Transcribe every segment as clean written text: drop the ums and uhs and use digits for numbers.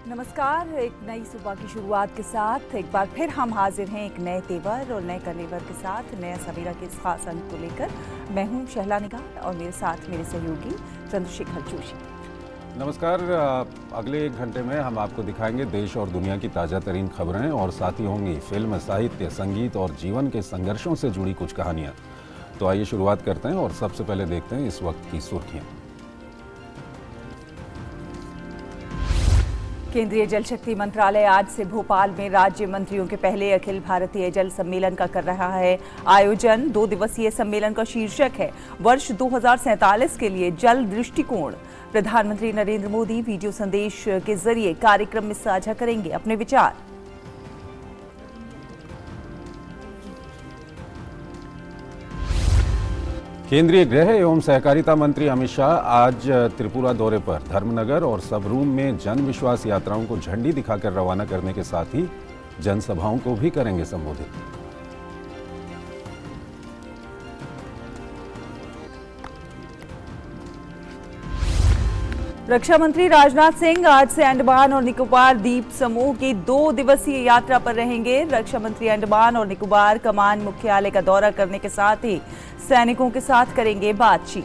नमस्कार। एक नई सुबह की शुरुआत के साथ एक बार फिर हम हाजिर हैं एक नए तेवर और नए कलेवर के साथ नया सवेरा के इस खास अंक को लेकर। मैं हूं शहला निगार और मेरे साथ मेरे सहयोगी चंद्रशेखर जोशी। नमस्कार। अगले 1 घंटे में हम आपको दिखाएंगे देश और दुनिया की ताज़ा तरीन खबरें और साथ ही होंगी फिल्म, साहित्य, संगीत और जीवन के संघर्षों से जुड़ी कुछ कहानियां। तो आइए शुरुआत करते हैं और सबसे पहले देखते हैं इस वक्त की सुर्खियां। केंद्रीय जल शक्ति मंत्रालय आज से भोपाल में राज्य मंत्रियों के पहले अखिल भारतीय जल सम्मेलन का कर रहा है आयोजन। 2 दिवसीय सम्मेलन का शीर्षक है वर्ष 2047 के लिए जल दृष्टिकोण। प्रधानमंत्री नरेंद्र मोदी वीडियो संदेश के जरिए कार्यक्रम में साझा करेंगे अपने विचार। केंद्रीय गृह एवं सहकारिता मंत्री अमित शाह आज त्रिपुरा दौरे पर धर्मनगर और सबरूम में जन विश्वास यात्राओं को झंडी दिखाकर रवाना करने के साथ ही जनसभाओं को भी करेंगे संबोधित। रक्षा मंत्री राजनाथ सिंह आज से अंडमान और निकोबार द्वीप समूह की 2 दिवसीय यात्रा पर रहेंगे। रक्षा मंत्री अंडमान और निकोबार कमान मुख्यालय का दौरा करने के साथ ही सैनिकों के साथ करेंगे बातचीत।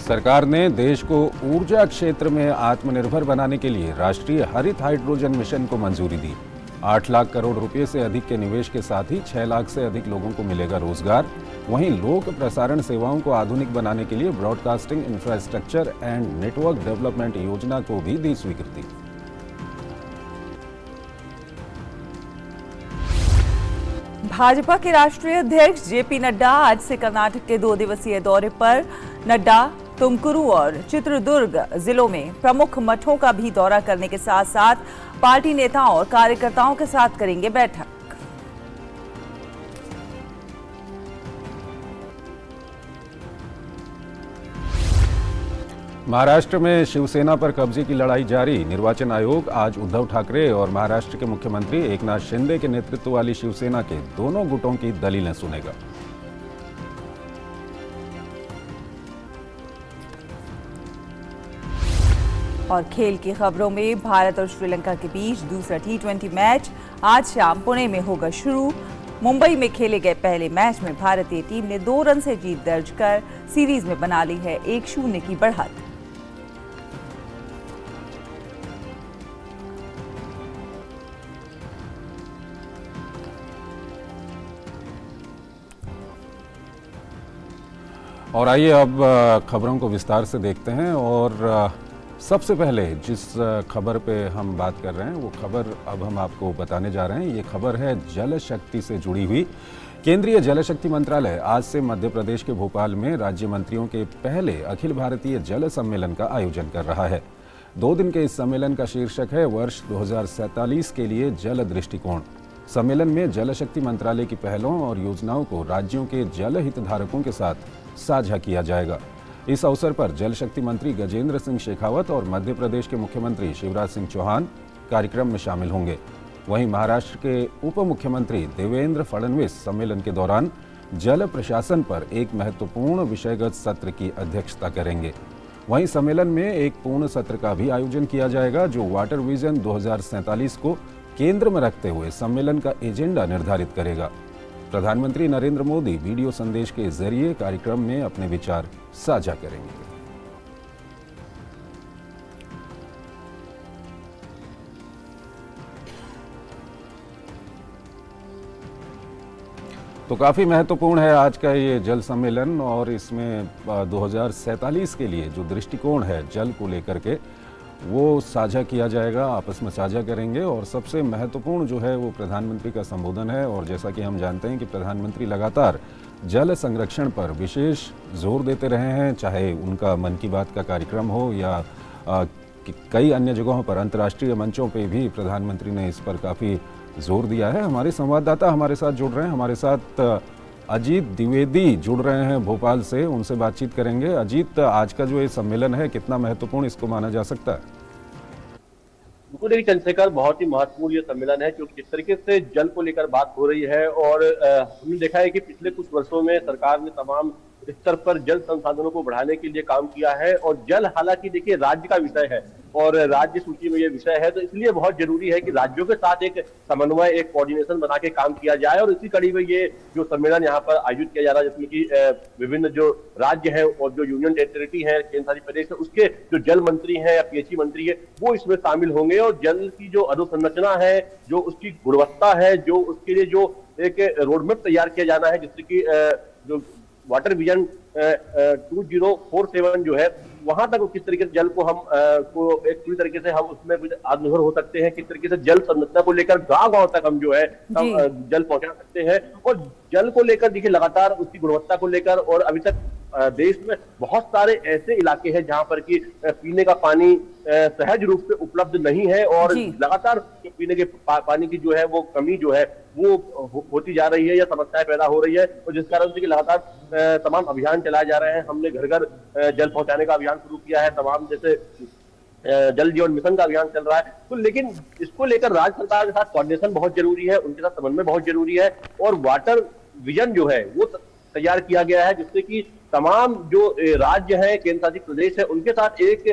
सरकार ने देश को ऊर्जा क्षेत्र में आत्मनिर्भर बनाने के लिए राष्ट्रीय हरित हाइड्रोजन मिशन को मंजूरी दी। 8 लाख करोड़ रुपए से अधिक के निवेश के साथ ही 6 लाख से अधिक लोगों को मिलेगा रोजगार। वहीं लोक प्रसारण सेवाओं को आधुनिक बनाने के लिए broadcasting infrastructure and network development योजना को भी दी स्वीकृति। भाजपा के राष्ट्रीय अध्यक्ष जेपी नड्डा आज से कर्नाटक के 2 दिवसीय दौरे पर। नड्डा तुमकुरू और चित्रदुर्ग जिलों में प्रमुख मठों का भी दौरा करने के साथ साथ पार्टी नेताओं और कार्यकर्ताओं के साथ करेंगे बैठक। महाराष्ट्र में शिवसेना पर कब्जे की लड़ाई जारी। निर्वाचन आयोग आज उद्धव ठाकरे और महाराष्ट्र के मुख्यमंत्री एकनाथ शिंदे के नेतृत्व वाली शिवसेना के दोनों गुटों की दलीलें सुनेगा। और खेल की खबरों में भारत और श्रीलंका के बीच दूसरा T20 मैच आज शाम पुणे में होगा शुरू। मुंबई में खेले गए पहले मैच में भारतीय टीम ने 2 रन से जीत दर्ज कर सीरीज में बना ली है 1-0 की बढ़त। और आइए अब खबरों को विस्तार से देखते हैं। और सबसे पहले जिस खबर पे हम बात कर रहे हैं वो खबर अब हम आपको बताने जा रहे हैं। ये खबर है जल शक्ति से जुड़ी हुई। केंद्रीय जल शक्ति मंत्रालय आज से मध्य प्रदेश के भोपाल में राज्य मंत्रियों के पहले अखिल भारतीय जल सम्मेलन का आयोजन कर रहा है। 2 दिन के इस सम्मेलन का शीर्षक है वर्ष 2047 के लिए जल दृष्टिकोण। सम्मेलन में जल शक्ति मंत्रालय की पहलों और योजनाओं को राज्यों के जल हितधारकों के साथ साझा किया जाएगा। इस अवसर पर जल शक्ति मंत्री गजेंद्र सिंह शेखावत और मध्य प्रदेश के मुख्यमंत्री शिवराज सिंह चौहान कार्यक्रम में शामिल होंगे। वहीं महाराष्ट्र के उप मुख्यमंत्री देवेंद्र फडणवीस सम्मेलन के दौरान जल प्रशासन पर एक महत्वपूर्ण विषयगत सत्र की अध्यक्षता करेंगे। वहीं सम्मेलन में एक पूर्ण सत्र का भी आयोजन किया जाएगा जो वाटर विजन 2047 को केंद्र में रखते हुए सम्मेलन का एजेंडा निर्धारित करेगा। प्रधानमंत्री नरेंद्र मोदी वीडियो संदेश के जरिए कार्यक्रम में अपने विचार साझा करेंगे। तो काफ़ी महत्वपूर्ण है आज का ये जल सम्मेलन और इसमें 2047 के लिए जो दृष्टिकोण है जल को लेकर के वो साझा किया जाएगा, आपस में साझा करेंगे। और सबसे महत्वपूर्ण जो है वो प्रधानमंत्री का संबोधन है। और जैसा कि हम जानते हैं कि प्रधानमंत्री लगातार जल संरक्षण पर विशेष जोर देते रहे हैं, चाहे उनका मन की बात का कार्यक्रम हो या कई अन्य जगहों पर अंतर्राष्ट्रीय मंचों पे भी प्रधानमंत्री ने इस पर काफ़ी जोर दिया है। हमारे संवाददाता हमारे साथ जुड़ रहे हैं, हमारे साथ अजीत द्विवेदी जुड़ रहे हैं भोपाल से, उनसे बातचीत करेंगे। अजीत, आज का जो ये सम्मेलन है कितना महत्वपूर्ण इसको माना जा सकता है? बिल्कुल, देखिए चंद्रशेखर, बहुत ही महत्वपूर्ण ये सम्मेलन है, क्योंकि जिस तरीके से जल को लेकर बात हो रही है और हमने देखा है कि पिछले कुछ वर्षों में सरकार ने तमाम स्तर पर जल संसाधनों को बढ़ाने के लिए काम किया है। और जल हालांकि देखिए राज्य का विषय है और राज्य सूची में ये विषय है, तो इसलिए बहुत जरूरी है कि राज्यों के साथ एक समन्वय, एक कोऑर्डिनेशन बना के काम किया जाए। और इसी कड़ी में ये जो सम्मेलन यहाँ पर आयोजित किया जा रहा है, जिसमें कि विभिन्न जो राज्य हैं और जो यूनियन टेरिटरी है, केंद्र शासित प्रदेश है, उसके जो जल मंत्री हैं या पीएचई मंत्री है, वो इसमें शामिल होंगे। और जल की जो अधोसंरचना है, जो उसकी गुणवत्ता है, जो उसके लिए जो एक रोडमैप तैयार किया जाना है, जिससे कि जो वाटर विजन 2047 जो है, वहां तक किस तरीके से जल को हम को एक पूरी तरीके से हम उसमें आत्मनिर्भर हो सकते हैं, किस तरीके से जल संरचना को लेकर गांव गांव तक हम जो है हम जल पहुंचा सकते हैं। और जल को लेकर देखिए लगातार उसकी गुणवत्ता को लेकर, और अभी तक देश में बहुत सारे ऐसे इलाके हैं जहां पर कि पीने का पानी सहज रूप से उपलब्ध नहीं है, और लगातार पीने के पानी की जो है वो कमी जो है वो होती जा रही है या समस्याएं पैदा हो रही है। और जिस कारण से कि लगातार तमाम अभियान चलाए जा रहे हैं। हमने घर घर जल पहुंचाने का अभियान शुरू किया है, तमाम जैसे जल जीवन मिशन का अभियान चल रहा है। तो लेकिन इसको लेकर राज्य सरकार के साथ कोऑर्डिनेशन बहुत जरूरी है, उनके साथ समन्वय बहुत जरूरी है। और वाटर विजन जो है वो तैयार किया गया है, जिससे कि तमाम जो राज्य हैं, केंद्र शासित प्रदेश है, उनके साथ एक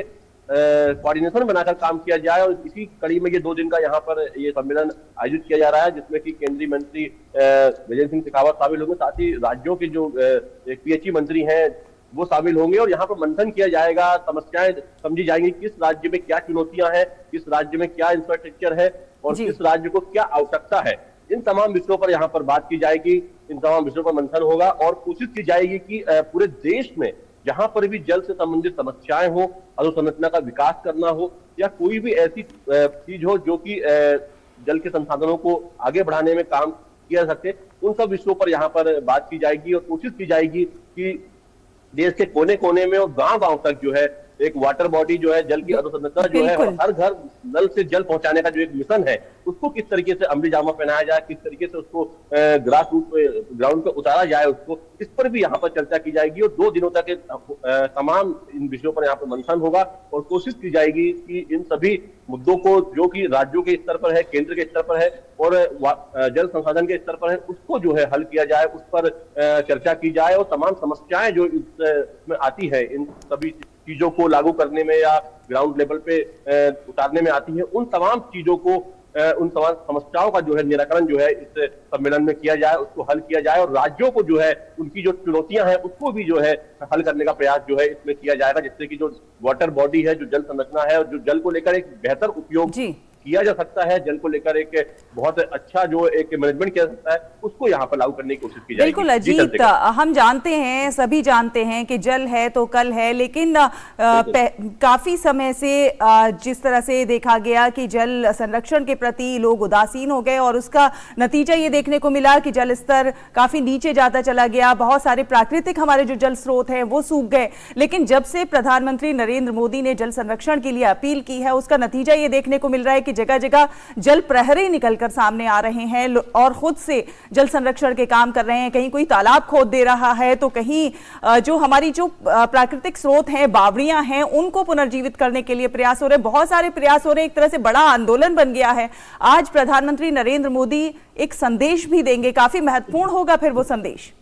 कोऑर्डिनेशन बनाकर काम किया जाए। और इसी कड़ी में ये 2 दिन का यहाँ पर ये सम्मेलन आयोजित किया जा रहा है, जिसमें कि केंद्रीय मंत्री गजेंद्र सिंह शेखावत शामिल होंगे, साथ ही राज्यों के जो पीएचई मंत्री हैं वो शामिल होंगे। और यहाँ पर मंथन किया जाएगा, समस्याएं समझी जाएंगी, किस राज्य में क्या चुनौतियां हैं, किस राज्य में क्या इंफ्रास्ट्रक्चर है और किस राज्य को क्या आवश्यकता है। इन तमाम विषयों पर यहाँ पर बात की जाएगी, इन तमाम विषयों पर मंथन होगा और कोशिश की जाएगी कि पूरे देश में जहां पर भी जल से संबंधित समस्याएं हो, अधोसंरचना का विकास करना हो या कोई भी ऐसी चीज हो जो कि जल के संसाधनों को आगे बढ़ाने में काम किया जा सके, उन सब विषयों पर यहाँ पर बात की जाएगी। और कोशिश की जाएगी कि देश के कोने कोने में और गांव गांव तक जो है एक वाटर बॉडी जो है, जल की अधोसंरचना जो है, हर घर नल से जल पहुंचाने का जो एक मिशन है, उसको किस तरीके से अमली जामा पहनाया जाए, किस तरीके से उसको ग्रास रूट पे, ग्राउंड पे उतारा जाए, उसको इस पर भी यहाँ पर चर्चा की जाएगी। और 2 दिनों तक तमाम इन विषयों पर यहाँ पर मंथन होगा और कोशिश की जाएगी कि इन सभी मुद्दों को, जो कि राज्यों के स्तर पर है, केंद्र के स्तर पर है और जल संसाधन के स्तर पर है, उसको जो है हल किया जाए, उस पर चर्चा की जाए। और तमाम समस्याएं जो इसमें आती है, इन सभी चीजों को लागू करने में या ग्राउंड लेवल पे उतारने में आती है, उन तमाम चीजों को, उन तमाम समस्याओं का जो है निराकरण जो है इस सम्मेलन में किया जाए, उसको हल किया जाए। और राज्यों को जो है उनकी जो चुनौतियां हैं उसको भी जो है हल करने का प्रयास जो है इसमें किया जाएगा, जिससे कि जो वाटर बॉडी है, जो जल संरचना है और जो जल को लेकर एक बेहतर उपयोग किया जा सकता है, जल को लेकर एक बहुत अच्छा जो एक मैनेजमेंट किया जा सकता है, उसको यहाँ पर लागू करने की कोशिश की जाएगी। बिल्कुल अजीत, हम जानते हैं, सभी जानते हैं कि जल है तो कल है, लेकिन काफी समय से जिस तरह से देखा गया कि जल संरक्षण के प्रति लोग उदासीन हो गए और उसका नतीजा ये देखने को मिला कि जल स्तर काफी नीचे जाता चला गया, बहुत सारे प्राकृतिक हमारे जो जल स्रोत हैं वो सूख गए। लेकिन जब से प्रधानमंत्री नरेंद्र मोदी ने जल संरक्षण के लिए अपील की है, उसका नतीजा ये देखने को मिल रहा है कि जगह जगह जल प्रहरी निकलकर सामने आ रहे हैं और खुद से जल संरक्षण के काम कर रहे हैं। कहीं कोई तालाब खोद दे रहा है तो कहीं जो हमारी जो प्राकृतिक स्रोत हैं, बावड़ियां हैं, उनको पुनर्जीवित करने के लिए प्रयास हो रहे हैं। बहुत सारे प्रयास हो रहे हैं, एक तरह से बड़ा आंदोलन बन गया है। आज प्रधानमंत्री नरेंद्र मोदी एक संदेश भी देंगे, काफी महत्वपूर्ण होगा फिर वो संदेश।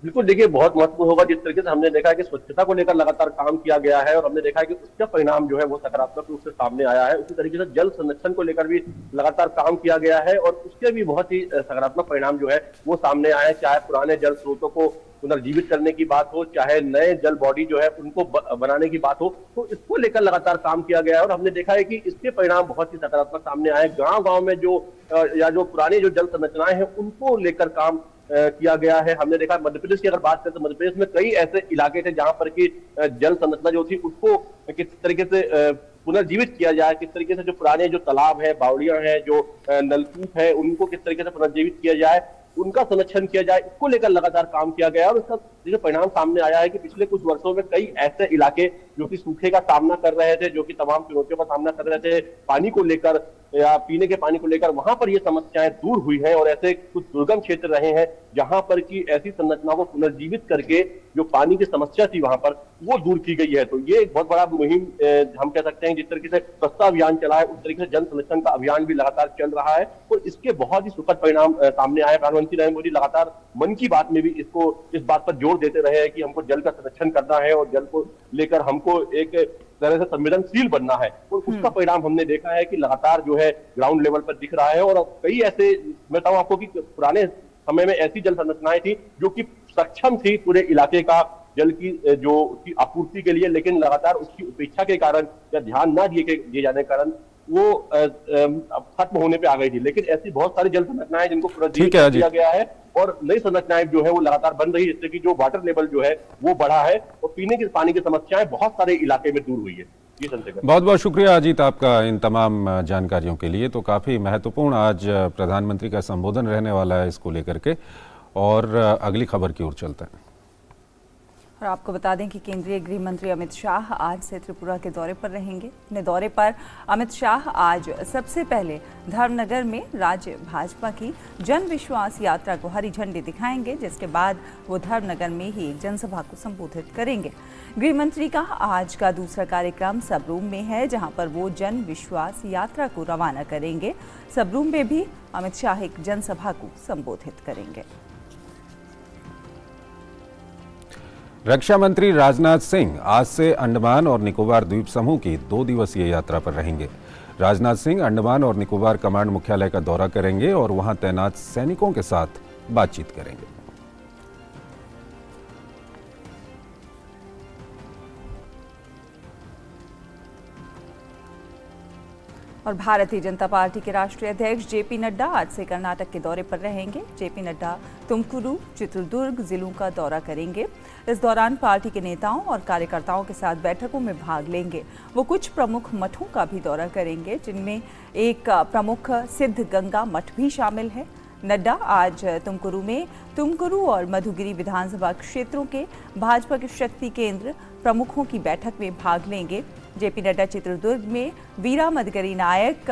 बिल्कुल, देखिए बहुत महत्वपूर्ण होगा। जिस तरीके से हमने देखा है कि स्वच्छता को लेकर लगातार काम किया गया है और हमने देखा है कि उसका परिणाम जो है वो सकारात्मक रूप से सामने आया है, उसी तरीके से जल संरक्षण को लेकर भी लगातार काम किया गया है और उसके भी बहुत ही सकारात्मक परिणाम जो है वो सामने आए हैं। चाहे पुराने जल स्रोतों को पुनर्जीवित करने की बात हो, चाहे नए जल बॉडी जो है उनको बनाने की बात हो, तो इसको लेकर लगातार काम किया गया है और हमने देखा है कि इसके परिणाम बहुत ही सकारात्मक सामने आए। गांव गांव में जो या जो पुरानी जो जल संरचनाएं हैं उनको लेकर काम किया गया है। हमने देखा मध्य प्रदेश की अगर बात करें तो मध्य प्रदेश में कई ऐसे इलाके थे जहां पर की जल संरचना जो थी उसको किस तरीके से पुनर्जीवित किया जाए, किस तरीके से जो पुराने जो तालाब है, बावड़ियां हैं, जो नलकूप है, उनको किस तरीके से पुनर्जीवित किया जाए, उनका संरक्षण किया जाए, इसको लेकर लगातार काम किया गया और उसका जो परिणाम सामने आया है कि पिछले कुछ वर्षों में कई ऐसे इलाके जो कि सूखे का सामना कर रहे थे, जो कि तमाम चुनौतियों का सामना कर रहे थे, पानी को लेकर या पीने के पानी को लेकर वहां पर ये समस्याएं दूर हुई हैं और ऐसे कुछ दुर्गम क्षेत्र रहे हैं जहां पर की ऐसी संरचनाओं को पुनर्जीवित करके जो पानी की समस्या थी वहां पर वो दूर की गई है। तो ये एक बहुत बड़ा मुहिम हम कह सकते हैं। जिस तरीके से स्वच्छता अभियान चला है उस तरीके से जल संरक्षण का अभियान भी लगातार चल रहा है और इसके बहुत ही सुखद परिणाम सामने आए। प्रधानमंत्री नरेंद्र मोदी लगातार मन की बात में भी इस बात पर जोर देते रहे हैं कि हमको जल का संरक्षण करना है और जल को लेकर हमको एक तरह से संवेदनशील बनना है और उसका परिणाम हमने देखा है कि लगातार जो है ग्राउंड लेवल पर दिख रहा है। और कई ऐसे मैं बताऊं आपको कि पुराने समय में ऐसी जल संरचनाएं थी जो कि सक्षम थी पूरे इलाके का जल की जो उसकी आपूर्ति के लिए, लेकिन लगातार उसकी उपेक्षा के कारण या ध्यान न दिए जाने के कारण वो खत्म होने पे आ गई थी। लेकिन ऐसी बहुत सारी जल संरचनाएं जिनको पुनर्जीवित किया गया है और नई संरचनाएं जो है वो लगातार बन रही है, जिससे कि जो वाटर लेवल जो है वो बढ़ा है और पीने के पानी की समस्याएं बहुत सारे इलाके में दूर हुई है। बहुत बहुत शुक्रिया अजीत आपका इन तमाम जानकारियों के लिए। तो काफी महत्वपूर्ण आज प्रधानमंत्री का संबोधन रहने वाला है इसको लेकर के, और अगली खबर की ओर चलते हैं। और आपको बता दें कि केंद्रीय गृह मंत्री अमित शाह आज से त्रिपुरा के दौरे पर रहेंगे। अपने दौरे पर अमित शाह आज सबसे पहले धर्मनगर में राज्य भाजपा की जन विश्वास यात्रा को हरी झंडी दिखाएंगे, जिसके बाद वो धर्मनगर में ही एक जनसभा को संबोधित करेंगे। गृह मंत्री का आज का दूसरा कार्यक्रम सबरूम में है, जहां पर वो जन विश्वास यात्रा को रवाना करेंगे। सबरूम में भी अमित शाह एक जनसभा को संबोधित करेंगे। रक्षा मंत्री राजनाथ सिंह आज से अंडमान और निकोबार द्वीप समूह की 2 दिवसीय यात्रा पर रहेंगे। राजनाथ सिंह अंडमान और निकोबार कमांड मुख्यालय का दौरा करेंगे और वहां तैनात सैनिकों के साथ बातचीत करेंगे। और भारतीय जनता पार्टी के राष्ट्रीय अध्यक्ष जेपी नड्डा आज से कर्नाटक के दौरे पर रहेंगे। जेपी नड्डा तुमकुरू, चित्रदुर्ग जिलों का दौरा करेंगे। इस दौरान पार्टी के नेताओं और कार्यकर्ताओं के साथ बैठकों में भाग लेंगे। वो कुछ प्रमुख मठों का भी दौरा करेंगे, जिनमें एक प्रमुख सिद्ध गंगा मठ भी शामिल है। नड्डा आज तुमकुरू में तुमकुरू और मधुगिरी विधानसभा क्षेत्रों के भाजपा के शक्ति केंद्र प्रमुखों की बैठक में भाग लेंगे। जेपी नड्डा चित्रदुर्ग में वीरा मदगरी नायक,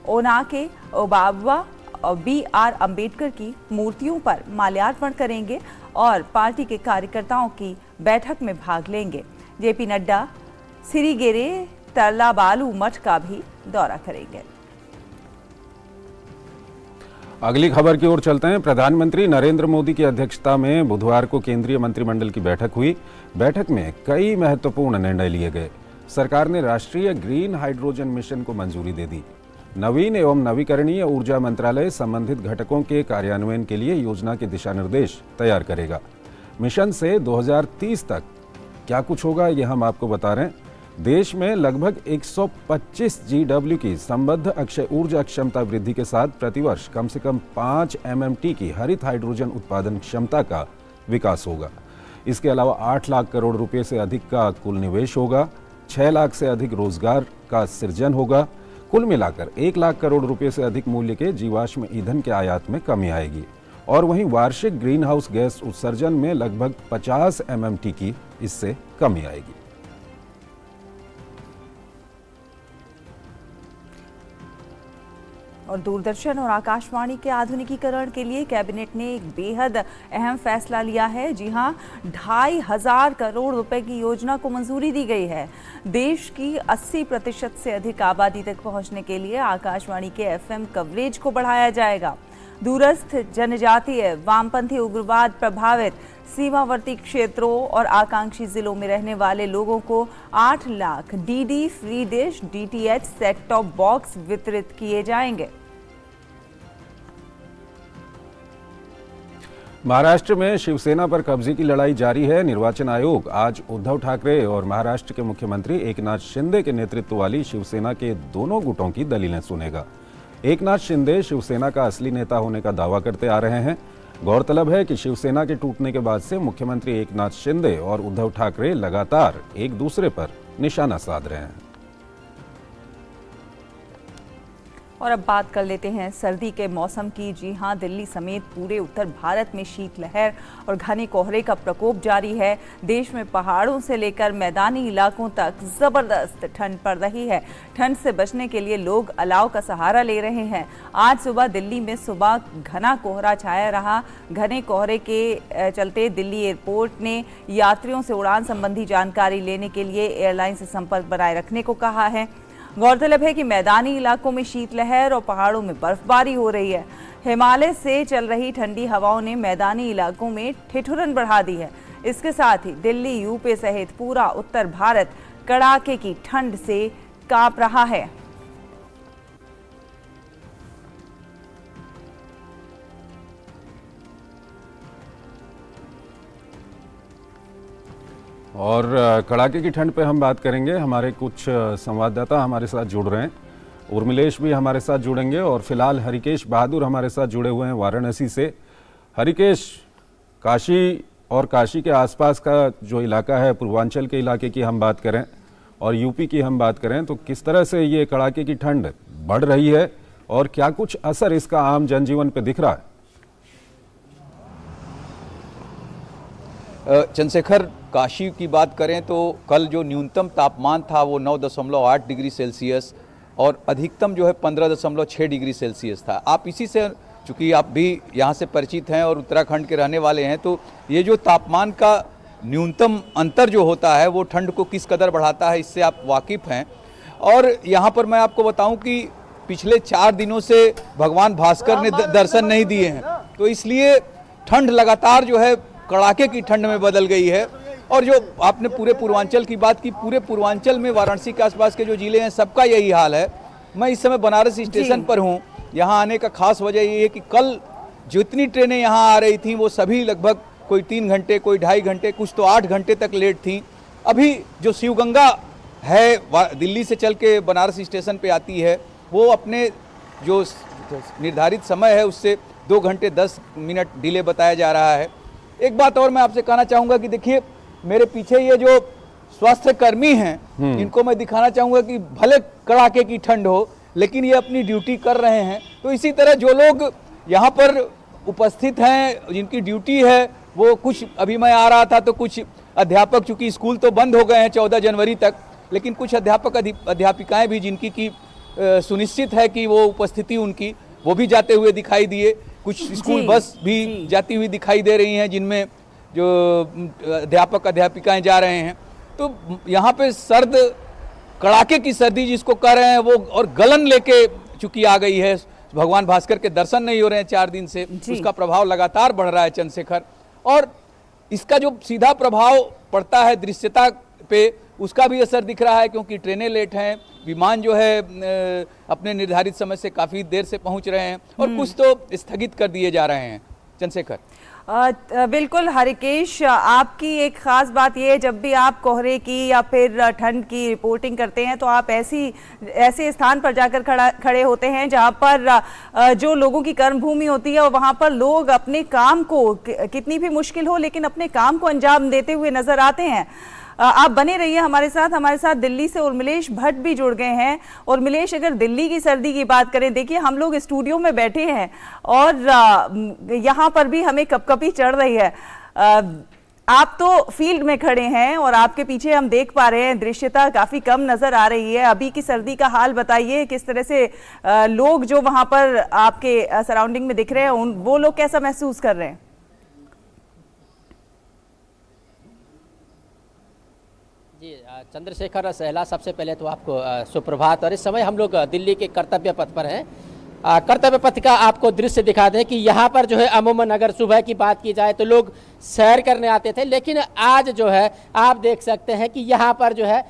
ओनाके ओबावा और BR अम्बेडकर की मूर्तियों पर माल्यार्पण करेंगे और पार्टी के कार्यकर्ताओं की बैठक में भाग लेंगे। जेपी नड्डा सिरीगेरे तरलाबालू मठ का भी दौरा करेंगे। अगली खबर की ओर चलते हैं। प्रधानमंत्री नरेंद्र मोदी की अध्यक्षता में बुधवार को केंद्रीय मंत्रिमंडल की बैठक हुई। बैठक में कई महत्वपूर्ण निर्णय लिए गए। सरकार ने राष्ट्रीय ग्रीन हाइड्रोजन मिशन को मंजूरी दे दी। नवीन एवं नवीकरणीय ऊर्जा मंत्रालय संबंधित घटकों के कार्यान्वयन के लिए योजना के दिशा निर्देश तैयार करेगा। मिशन से 2030 तक क्या कुछ होगा ये हम आपको बता रहे हैं। देश में लगभग 125 GW की संबद्ध अक्षय ऊर्जा क्षमता वृद्धि के साथ प्रतिवर्ष कम से कम 5 MMT की हरित हाइड्रोजन उत्पादन क्षमता का विकास होगा। इसके अलावा 8 लाख करोड़ रुपए से अधिक का कुल निवेश होगा। 6 लाख से अधिक रोजगार का सृजन होगा। कुल मिलाकर 1 लाख करोड़ रुपए से अधिक मूल्य के जीवाश्म ईंधन के आयात में कमी आएगी और वहीं वार्षिक ग्रीन हाउस गैस उत्सर्जन में लगभग 50 MMT की इससे कमी आएगी। और दूरदर्शन और आकाशवाणी के आधुनिकीकरण के लिए कैबिनेट ने एक बेहद अहम फैसला लिया है। जी हां, 2,500 करोड़ रुपए की योजना को मंजूरी दी गई है। देश की 80% से अधिक आबादी तक पहुंचने के लिए आकाशवाणी के FM कवरेज को बढ़ाया जाएगा। दूरस्थ, जनजातीय, वामपंथी, उग्रवाद प्रभावित सीमावर्ती क्षेत्रों और आकांक्षी जिलों में रहने वाले लोगों को 8 lakh DD free dish DTH set top box वितरित किए जाएंगे। महाराष्ट्र में शिवसेना पर कब्जे की लड़ाई जारी है। निर्वाचन आयोग आज उद्धव ठाकरे और महाराष्ट्र के मुख्यमंत्री एकनाथ शिंदे के नेतृत्व वाली शिवसेना के दोनों गुटों की दलीलें सुनेगा। एकनाथ शिंदे शिवसेना का असली नेता होने का दावा करते आ रहे हैं। गौरतलब है कि शिवसेना के टूटने के बाद से मुख्यमंत्री एकनाथ शिंदे और उद्धव ठाकरे लगातार एक दूसरे पर निशाना साध रहे हैं। और अब बात कर लेते हैं सर्दी के मौसम की। जी हां, दिल्ली समेत पूरे उत्तर भारत में शीतलहर और घने कोहरे का प्रकोप जारी है। देश में पहाड़ों से लेकर मैदानी इलाकों तक जबरदस्त ठंड पड़ रही है। ठंड से बचने के लिए लोग अलाव का सहारा ले रहे हैं। आज सुबह दिल्ली में सुबह घना कोहरा छाया रहा। घने कोहरे के चलते दिल्ली एयरपोर्ट ने यात्रियों से उड़ान संबंधी जानकारी लेने के लिए एयरलाइन से संपर्क बनाए रखने को कहा है। गौरतलब है कि मैदानी इलाकों में शीतलहर और पहाड़ों में बर्फबारी हो रही है। हिमालय से चल रही ठंडी हवाओं ने मैदानी इलाकों में ठिठुरन बढ़ा दी है। इसके साथ ही दिल्ली, यूपी सहित पूरा उत्तर भारत कड़ाके की ठंड से कांप रहा है। और कड़ाके की ठंड पे हम बात करेंगे। हमारे कुछ संवाददाता हमारे साथ जुड़ रहे हैं। उर्मिलेश भी हमारे साथ जुड़ेंगे और फिलहाल हरिकेश बहादुर हमारे साथ जुड़े हुए हैं वाराणसी से। हरिकेश, काशी और काशी के आसपास का जो इलाका है, पूर्वांचल के इलाके की हम बात करें और यूपी की हम बात करें, तो किस तरह से ये कड़ाके की ठंड बढ़ रही है और क्या कुछ असर इसका आम जनजीवन पे दिख रहा है? चंद्रशेखर, काशी की बात करें तो कल जो न्यूनतम तापमान था वो 9.8 डिग्री सेल्सियस और अधिकतम जो है 15.6 डिग्री सेल्सियस था। आप इसी से, चूँकि आप भी यहाँ से परिचित हैं और उत्तराखंड के रहने वाले हैं, तो ये जो तापमान का न्यूनतम अंतर जो होता है वो ठंड को किस कदर बढ़ाता है, इससे आप वाकिफ़ हैं। और यहाँ पर मैं आपको बताऊँ कि पिछले 4 दिनों से भगवान भास्कर ने दर्शन नहीं दिए हैं, तो इसलिए ठंड लगातार जो है कड़ाके की ठंड में बदल गई है। और जो आपने पूरे पूर्वांचल की बात की, पूरे पूर्वांचल में वाराणसी के आसपास के जो जिले हैं सबका यही हाल है। मैं इस समय बनारस स्टेशन पर हूँ। यहाँ आने का खास वजह ये है कि कल जितनी ट्रेनें यहाँ आ रही थीं वो सभी लगभग कोई 3 घंटे, कोई 2.5 घंटे, कुछ तो 8 घंटे तक लेट थीं। अभी जो शिवगंगा है दिल्ली से चल के बनारस स्टेशन पे आती है, वो अपने जो निर्धारित समय है उससे 2 घंटे 10 मिनट डिले बताया जा रहा है। एक बात और मैं आपसे कहना चाहूँगा कि देखिए, मेरे पीछे ये जो स्वास्थ्य कर्मी हैं इनको मैं दिखाना चाहूँगा कि भले कड़ाके की ठंड हो लेकिन ये अपनी ड्यूटी कर रहे हैं। तो इसी तरह जो लोग यहाँ पर उपस्थित हैं, जिनकी ड्यूटी है, वो कुछ, अभी मैं आ रहा था तो कुछ अध्यापक, चूँकि स्कूल तो बंद हो गए हैं 14 जनवरी तक, लेकिन कुछ अध्यापक अध्यापिकाएँ भी जिनकी की सुनिश्चित है कि वो उपस्थिति उनकी, वो भी जाते हुए दिखाई दिए। कुछ स्कूल बस भी जाती हुई दिखाई दे रही हैं जिनमें जो अध्यापक अध्यापिकाएं जा रहे हैं। तो यहाँ पे सर्द, कड़ाके की सर्दी जिसको कह रहे हैं वो, और गलन लेके चूंकि आ गई है। भगवान भास्कर के दर्शन नहीं हो रहे हैं 4 दिन से, उसका प्रभाव लगातार बढ़ रहा है चंद्रशेखर। और इसका जो सीधा प्रभाव पड़ता है दृश्यता पे, उसका भी असर दिख रहा है, क्योंकि ट्रेनें लेट हैं, विमान जो है अपने निर्धारित समय से काफ़ी देर से पहुंच रहे हैं और कुछ तो स्थगित कर दिए जा रहे हैं। चंद्रशेखर, बिल्कुल हरिकेश, आपकी एक खास बात यह है, जब भी आप कोहरे की या फिर ठंड की रिपोर्टिंग करते हैं तो आप ऐसे स्थान पर जाकर खड़े होते हैं जहां पर जो लोगों की कर्मभूमि होती है और वहां पर लोग अपने काम को, कितनी भी मुश्किल हो लेकिन अपने काम को अंजाम देते हुए नजर आते हैं। आप बने रहिए हमारे साथ दिल्ली से उर्मिलेश भट्ट भी जुड़ गए हैं। उर्मिलेश, अगर दिल्ली की सर्दी की बात करें, देखिए हम लोग स्टूडियो में बैठे हैं और यहाँ पर भी हमें कपकपी चढ़ रही है। आप तो फील्ड में खड़े हैं और आपके पीछे हम देख पा रहे हैं दृश्यता काफी कम नजर आ रही है। अभी की सर्दी का हाल बताइए, किस तरह से लोग जो वहां पर आपके सराउंडिंग में दिख रहे हैं वो लोग कैसा महसूस कर रहे हैं? जी चंद्रशेखर सहला, सबसे पहले तो आपको सुप्रभात। और इस समय हम लोग दिल्ली के कर्तव्य पथ पर हैं। कर्तव्य पथ का आपको दृश्य दिखा दें कि यहाँ पर जो है अमूमन अगर सुबह की बात की जाए तो लोग सैर करने आते थे, लेकिन आज जो है आप देख सकते हैं कि यहाँ पर जो है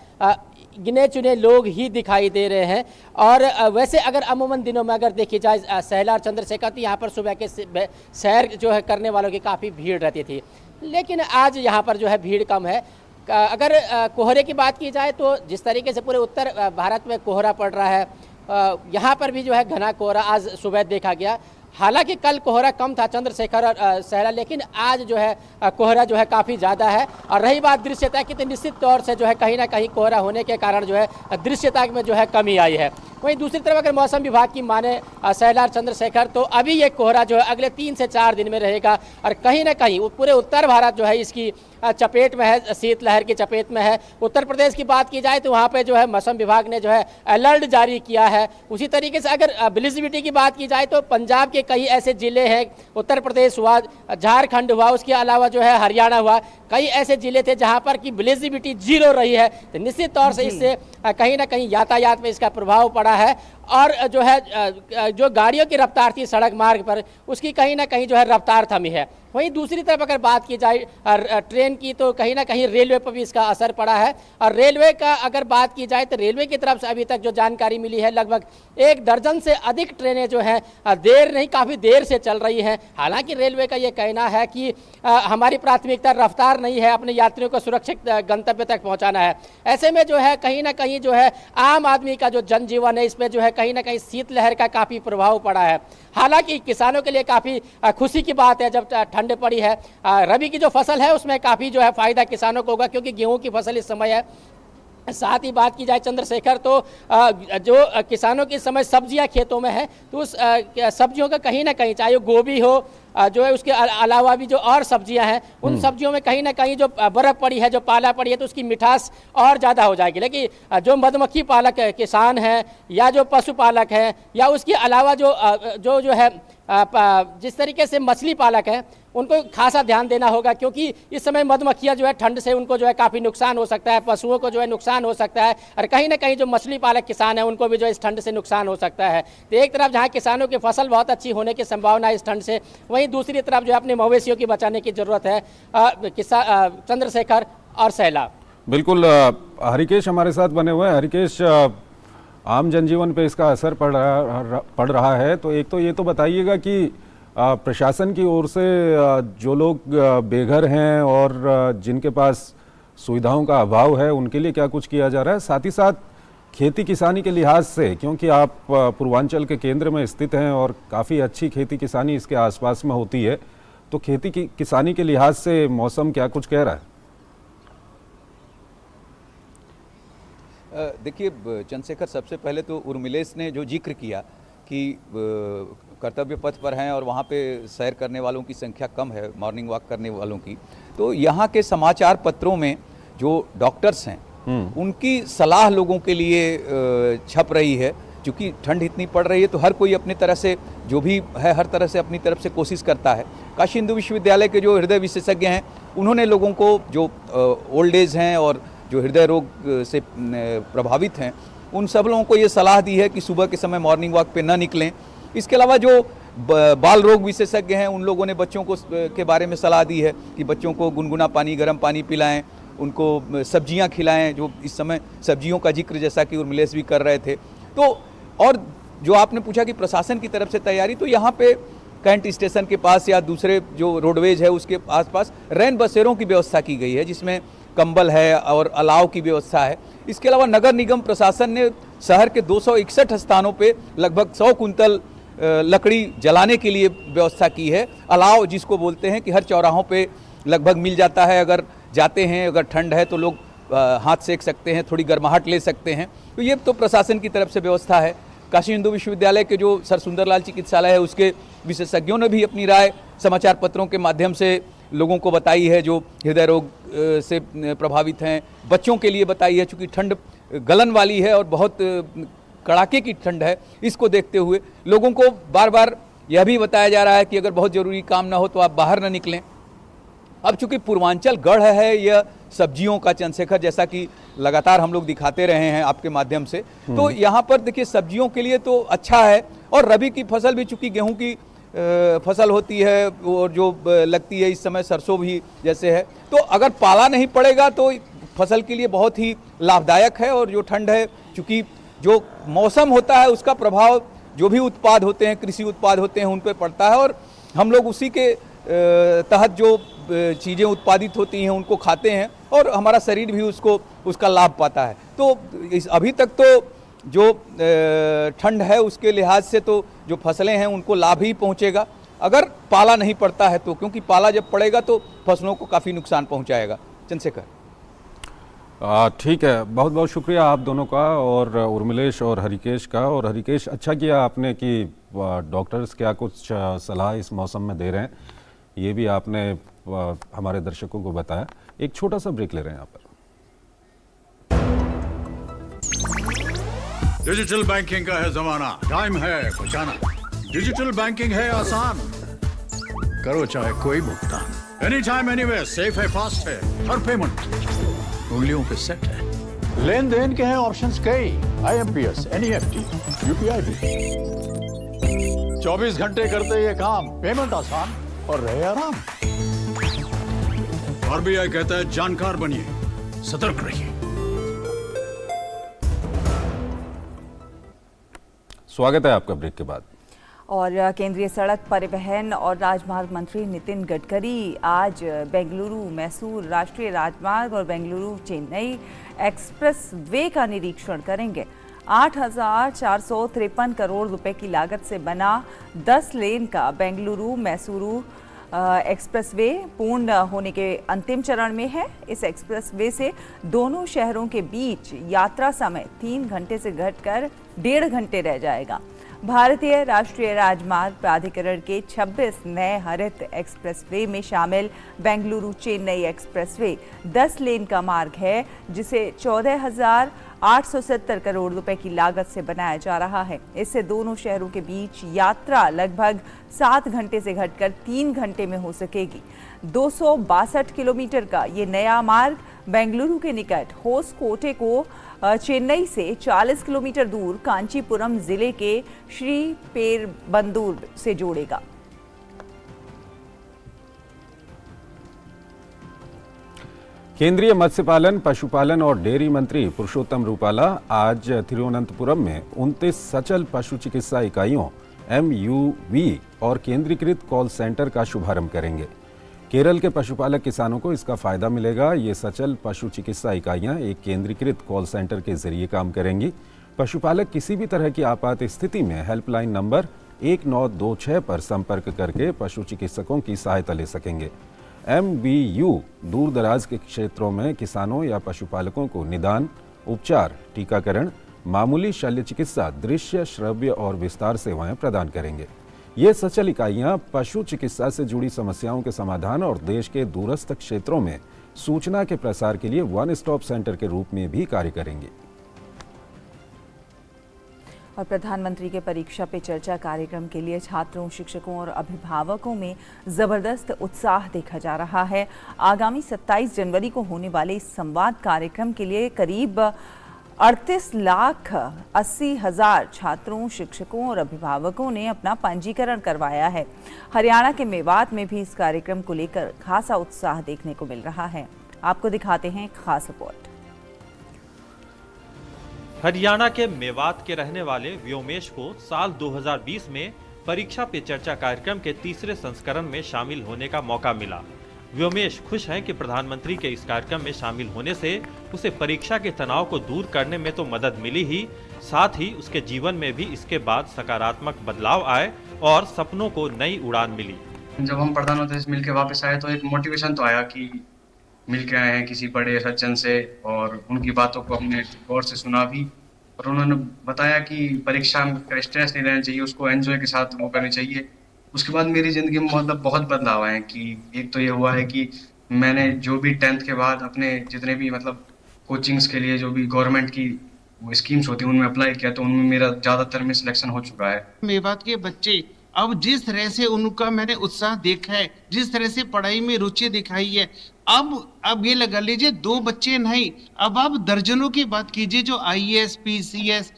गिने चुने लोग ही दिखाई दे रहे हैं। और वैसे अगर अमूमन दिनों में अगर देखी जाए सहला और चंद्रशेखर, तो यहाँ पर सुबह के सैर जो है करने वालों की काफ़ी भीड़ रहती थी, लेकिन आज यहाँ पर जो है भीड़ कम है। अगर कोहरे की बात की जाए तो जिस तरीके से पूरे उत्तर भारत में कोहरा पड़ रहा है, यहाँ पर भी जो है घना कोहरा आज सुबह देखा गया। हालांकि कल कोहरा कम था चंद्रशेखर और सहला, लेकिन आज जो है कोहरा जो है काफ़ी ज़्यादा है। और रही बात दृश्यता की, तो निश्चित तौर से जो है कहीं ना कहीं कोहरा होने के कारण जो है दृश्यता में जो है कमी आई है। वहीं दूसरी तरफ अगर मौसम विभाग की माने सहला और चंद्रशेखर, तो अभी ये कोहरा जो है अगले 3 से 4 दिन में रहेगा और कहीं ना कहीं पूरे उत्तर भारत जो है इसकी चपेट में है, शीतलहर की चपेट में है। उत्तर प्रदेश की बात की जाए तो वहाँ पे जो है मौसम विभाग ने जो है अलर्ट जारी किया है। उसी तरीके से अगर विजिबिलिटी की बात की जाए तो पंजाब के कई ऐसे जिले हैं, उत्तर प्रदेश हुआ, झारखंड हुआ, उसके अलावा जो है हरियाणा हुआ, कई ऐसे जिले थे जहाँ पर की विजिबिलिटी 0 रही है। तो निश्चित तौर से इससे कहीं ना कहीं यातायात में इसका प्रभाव पड़ा है और जो है जो गाड़ियों की रफ्तार थी सड़क मार्ग पर, उसकी कहीं ना कहीं जो है रफ्तार थमी है। वहीं दूसरी तरफ अगर बात की जाए ट्रेन की, तो कहीं ना कहीं रेलवे पर भी इसका असर पड़ा है। और रेलवे का अगर बात की जाए तो रेलवे की तरफ से अभी तक जो जानकारी मिली है, लगभग 1 दर्जन से अधिक ट्रेनें जो हैं देर नहीं, काफ़ी देर से चल रही हैं। हालांकि रेलवे का ये कहना है कि हमारी प्राथमिकता रफ्तार नहीं है, अपने यात्रियों को सुरक्षित गंतव्य तक पहुँचाना है। ऐसे में जो है कहीं ना कहीं जो है आम आदमी का जो जनजीवन है, इसमें जो है कहीं ना कहीं शीतलहर का काफ़ी प्रभाव पड़ा है। हालांकि किसानों के लिए काफ़ी खुशी की बात है जब ठंड पड़ी है। रबी की जो फसल है उसमें काफ़ी जो है फायदा किसानों को होगा, क्योंकि गेहूं की फसल इस समय है। साथ ही बात की जाए चंद्रशेखर, तो जो किसानों की इस समय सब्जियां खेतों में है, तो उस सब्जियों का कहीं ना कहीं, चाहे वो गोभी हो जो है, उसके अलावा भी जो और सब्जियां हैं, उन सब्जियों में कहीं ना कहीं जो बर्फ़ पड़ी है, जो पाला पड़ी है, तो उसकी मिठास और ज़्यादा हो जाएगी। लेकिन जो मधुमक्खी पालक किसान हैं या जो पशुपालक हैं या उसके अलावा जो है जिस तरीके से मछली पालक हैं, उनको खासा ध्यान देना होगा, क्योंकि इस समय मधुमक्खियाँ जो है ठंड से उनको जो है काफ़ी नुकसान हो सकता है, पशुओं को जो है नुकसान हो सकता है, और कहीं ना कहीं जो मछली पालक किसान हैं उनको भी जो इस ठंड से नुकसान हो सकता है। तो एक तरफ जहाँ किसानों की फसल बहुत अच्छी होने की संभावना है इस ठंड से, वहीं दूसरी तरफ जो है अपने मवेशियों की बचाने की ज़रूरत है। चंद्रशेखर और सहला। बिल्कुल, हरिकेश हमारे साथ बने हुए हैं। हरिकेश, आम जनजीवन पे इसका असर पड़ रहा है, तो एक तो ये तो बताइएगा कि प्रशासन की ओर से जो लोग बेघर हैं और जिनके पास सुविधाओं का अभाव है, उनके लिए क्या कुछ किया जा रहा है? साथ ही साथ खेती किसानी के लिहाज से, क्योंकि आप पूर्वांचल के केंद्र में स्थित हैं और काफ़ी अच्छी खेती किसानी इसके आसपास में होती है, तो खेती की किसानी के लिहाज से मौसम क्या कुछ कह रहा है? देखिए चंद्रशेखर, सबसे पहले तो उर्मिलेश ने जो जिक्र किया कि कर्तव्य पथ पर हैं और वहाँ पे सैर करने वालों की संख्या कम है, मॉर्निंग वॉक करने वालों की, तो यहाँ के समाचार पत्रों में जो डॉक्टर्स हैं उनकी सलाह लोगों के लिए छप रही है। क्योंकि ठंड इतनी पड़ रही है तो हर कोई अपनी तरह से जो भी है, हर तरह से अपनी तरफ से कोशिश करता है। काशी हिंदू विश्वविद्यालय के जो हृदय विशेषज्ञ हैं, उन्होंने लोगों को जो ओल्ड एज हैं और जो हृदय रोग से प्रभावित हैं, उन सब लोगों को ये सलाह दी है कि सुबह के समय मॉर्निंग वॉक पे ना निकलें। इसके अलावा जो बाल रोग विशेषज्ञ हैं, उन लोगों ने बच्चों को के बारे में सलाह दी है कि बच्चों को गुनगुना पानी, गर्म पानी पिलाएं, उनको सब्जियां खिलाएं, जो इस समय सब्जियों का जिक्र जैसा कि उर्मिलेश भी कर रहे थे। तो और जो आपने पूछा कि प्रशासन की तरफ से तैयारी, तो यहाँ पे कैंट स्टेशन के पास या दूसरे जो रोडवेज है उसके आसपास रैन बसेरों की व्यवस्था की गई है, जिसमें कंबल है और अलाव की व्यवस्था है। इसके अलावा नगर निगम प्रशासन ने शहर के 261 स्थानों पे लगभग 100 कुंतल लकड़ी जलाने के लिए व्यवस्था की है। अलाव जिसको बोलते हैं कि हर चौराहों पे लगभग मिल जाता है, अगर जाते हैं, अगर ठंड है तो लोग हाथ सेक सकते हैं, थोड़ी गर्माहट ले सकते हैं। तो ये तो प्रशासन की तरफ से व्यवस्था है। काशी हिंदू विश्वविद्यालय के जो सर सुंदरलाल चिकित्सालय है, उसके विशेषज्ञों ने भी अपनी राय समाचार पत्रों के माध्यम से लोगों को बताई है, जो हृदय रोग से प्रभावित हैं, बच्चों के लिए बताई है। चूँकि ठंड गलन वाली है और बहुत कड़ाके की ठंड है, इसको देखते हुए लोगों को बार बार यह भी बताया जा रहा है कि अगर बहुत ज़रूरी काम ना हो तो आप बाहर ना निकलें। अब चूँकि पूर्वांचल गढ़ है यह सब्जियों का, चंद्रशेखर, जैसा कि लगातार हम लोग दिखाते रहे हैं आपके माध्यम से, तो यहाँ पर देखिए सब्जियों के लिए तो अच्छा है। और रबी की फसल भी, चूँकि गेहूँ की फसल होती है और जो लगती है इस समय सरसों भी जैसे है, तो अगर पाला नहीं पड़ेगा तो फसल के लिए बहुत ही लाभदायक है। और जो ठंड है, चूँकि जो मौसम होता है उसका प्रभाव जो भी उत्पाद होते हैं, कृषि उत्पाद होते हैं, उन पर पड़ता है, और हम लोग उसी के तहत जो चीज़ें उत्पादित होती हैं उनको खाते हैं और हमारा शरीर भी उसका लाभ पाता है। तो अभी तक तो जो ठंड है उसके लिहाज से तो जो फसलें हैं उनको लाभ ही पहुंचेगा, अगर पाला नहीं पड़ता है तो, क्योंकि पाला जब पड़ेगा तो फसलों को काफ़ी नुकसान पहुंचाएगा। चंद्रशेखर, ठीक है, बहुत बहुत शुक्रिया आप दोनों का, और उर्मिलेश और हरिकेश का। और हरिकेश, अच्छा किया आपने कि डॉक्टर्स क्या कुछ सलाह इस मौसम में दे रहे हैं, ये भी आपने हमारे दर्शकों को बताया। एक छोटा सा ब्रेक ले रहे हैं यहाँ पर। डिजिटल बैंकिंग का है जमाना, टाइम है बचाना। डिजिटल बैंकिंग है आसान, करो चाहे कोई भुगतान, एनी टाइम एनीवेयर, सेफ है, फास्ट है, हर पेमेंट उंगलियों पे सेट है। लेन देन के हैं ऑप्शंस कई, IMPS, NEFT, UPI भी। 24 घंटे करते ये काम, पेमेंट आसान और रहे आराम। RBI कहता है जानकार बनिए, सतर्क रहिए। स्वागत है आपका ब्रेक के बाद। और केंद्रीय सड़क परिवहन और राजमार्ग मंत्री नितिन गडकरी आज बेंगलुरु मैसूर राष्ट्रीय राजमार्ग और बेंगलुरु चेन्नई एक्सप्रेस वे का निरीक्षण करेंगे। 8,453 करोड़ रुपए की लागत से बना 10 लेन का बेंगलुरु मैसूरू एक्सप्रेसवे पूर्ण होने के अंतिम चरण में है। इस एक्सप्रेसवे से दोनों शहरों के बीच यात्रा समय 3 घंटे से घटकर 1.5 घंटे रह जाएगा। भारतीय राष्ट्रीय राजमार्ग प्राधिकरण के 26 नए हरित एक्सप्रेसवे में शामिल बेंगलुरु चेन्नई एक्सप्रेसवे 10 लेन का मार्ग है, जिसे 14,870 करोड़ रुपए की लागत से बनाया जा रहा है। इससे दोनों शहरों के बीच यात्रा लगभग 7 घंटे से घटकर 3 घंटे में हो सकेगी। 262 किलोमीटर का ये नया मार्ग बेंगलुरु के निकट होसकोटे को चेन्नई से 40 किलोमीटर दूर कांचीपुरम जिले के श्री पेरबंदूर से जोड़ेगा। केंद्रीय मत्स्य पालन, पशुपालन और डेयरी मंत्री पुरुषोत्तम रूपाला आज तिरुवनंतपुरम में 29 सचल पशु चिकित्सा इकाइयों MUV और केंद्रीकृत कॉल सेंटर का शुभारंभ करेंगे। केरल के पशुपालक किसानों को इसका फायदा मिलेगा। ये सचल पशु चिकित्सा इकाइयां एक केंद्रीकृत कॉल सेंटर के जरिए काम करेंगी। पशुपालक किसी भी तरह की आपात स्थिति में हेल्पलाइन नंबर 1926 पर संपर्क करके पशु चिकित्सकों की सहायता ले सकेंगे। MBU दूर दराज के क्षेत्रों में किसानों या पशुपालकों को निदान, उपचार, टीकाकरण, मामूली शल्य चिकित्सा, दृश्य, श्रव्य और विस्तार सेवाएं प्रदान करेंगे। ये सचल इकाइयां पशु चिकित्सा से जुड़ी समस्याओं के समाधान और देश के दूरस्थ क्षेत्रों में सूचना के प्रसार के लिए वन स्टॉप सेंटर के रूप में भी कार्य करेंगे। और प्रधानमंत्री के परीक्षा पे चर्चा कार्यक्रम के लिए छात्रों, शिक्षकों और अभिभावकों में जबरदस्त उत्साह देखा जा रहा है। आगामी 27 जनवरी को होने वाले इस संवाद कार्यक्रम के लिए करीब 38,80,000 छात्रों, शिक्षकों और अभिभावकों ने अपना पंजीकरण करवाया है। हरियाणा के मेवात में भी इस कार्यक्रम को लेकर खासा उत्साह देखने को मिल रहा है। आपको दिखाते हैं एक खास रिपोर्ट। हरियाणा के मेवात के रहने वाले व्योमेश को साल 2020 में परीक्षा पे चर्चा कार्यक्रम के तीसरे संस्करण में शामिल होने का मौका मिला। व्योमेश खुश हैं कि प्रधानमंत्री के इस कार्यक्रम में शामिल होने से उसे परीक्षा के तनाव को दूर करने में तो मदद मिली ही, साथ ही उसके जीवन में भी इसके बाद सकारात्मक बदलाव आए और सपनों को नई उड़ान मिली। जब हम प्रधानमंत्री से मिलकर वापस आए तो एक मोटिवेशन तो आया कि मिलके आए हैं किसी बड़े सज्जन से, और उनकी बातों को हमने गौर से सुना भी, और उन्होंने बताया कि परीक्षा का स्ट्रेस नहीं रहना चाहिए, उसको एंजॉय के साथ वो करनी चाहिए। उसके बाद मेरी ज़िंदगी में मतलब बहुत बदलाव आए कि एक तो ये हुआ है कि मैंने जो भी 10th के बाद अपने जितने भी मतलब कोचिंग्स के लिए जो भी गवर्नमेंट की वो स्कीम्स होती हैं उनमें अप्लाई किया, तो उनमें मेरा ज़्यादातर में सिलेक्शन हो चुका है। मेवात के बच्चे अब जिस तरह से उनका मैंने उत्साह देखा है, जिस तरह से पढ़ाई में रुचि दिखाई है, अब ये लगा लीजिए 2 बच्चे नहीं, अब आप दर्जनों की बात कीजिए जो IAS, PCS,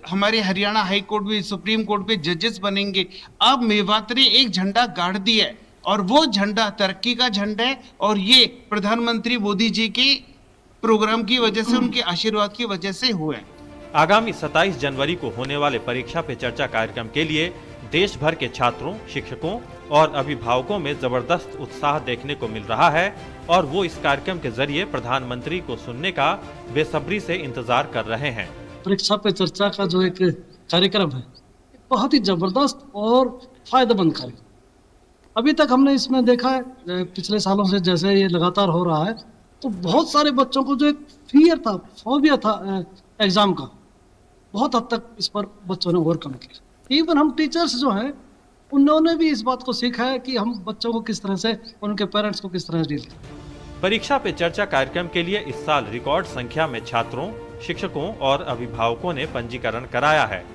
हमारे हरियाणा हाई कोर्ट में, सुप्रीम कोर्ट में जजेस बनेंगे। अब मेवात ने एक झंडा गाड़ दिया है और वो झंडा तरक्की का झंडा है, और ये प्रधानमंत्री मोदी जी के प्रोग्राम की वजह से, उनके आशीर्वाद की वजह से हुए। आगामी 27 जनवरी को होने वाले परीक्षा पे चर्चा कार्यक्रम के लिए देश भर के छात्रों, शिक्षकों और अभिभावकों में जबरदस्त उत्साह देखने को मिल रहा है, और वो इस कार्यक्रम के जरिए प्रधानमंत्री को सुनने का बेसब्री से इंतजार कर रहे हैं। परीक्षा पे चर्चा का जो एक कार्यक्रम है, बहुत ही जबरदस्त और फायदेमंद कार्यक्रम। अभी तक हमने इसमें देखा है, पिछले सालों से जैसे ये लगातार हो रहा है, तो बहुत सारे बच्चों को जो एक फियर था, फोबिया था एग्जाम का, बहुत हद तक इस पर बच्चों ने ओवरकम किया। इवन हम टीचर्स जो हैं, उन्होंने भी इस बात को सीखा है कि हम बच्चों को किस तरह से, उनके पेरेंट्स को किस तरह से डील करें। परीक्षा पे चर्चा कार्यक्रम के लिए इस साल रिकॉर्ड संख्या में छात्रों, शिक्षकों और अभिभावकों ने पंजीकरण कराया है।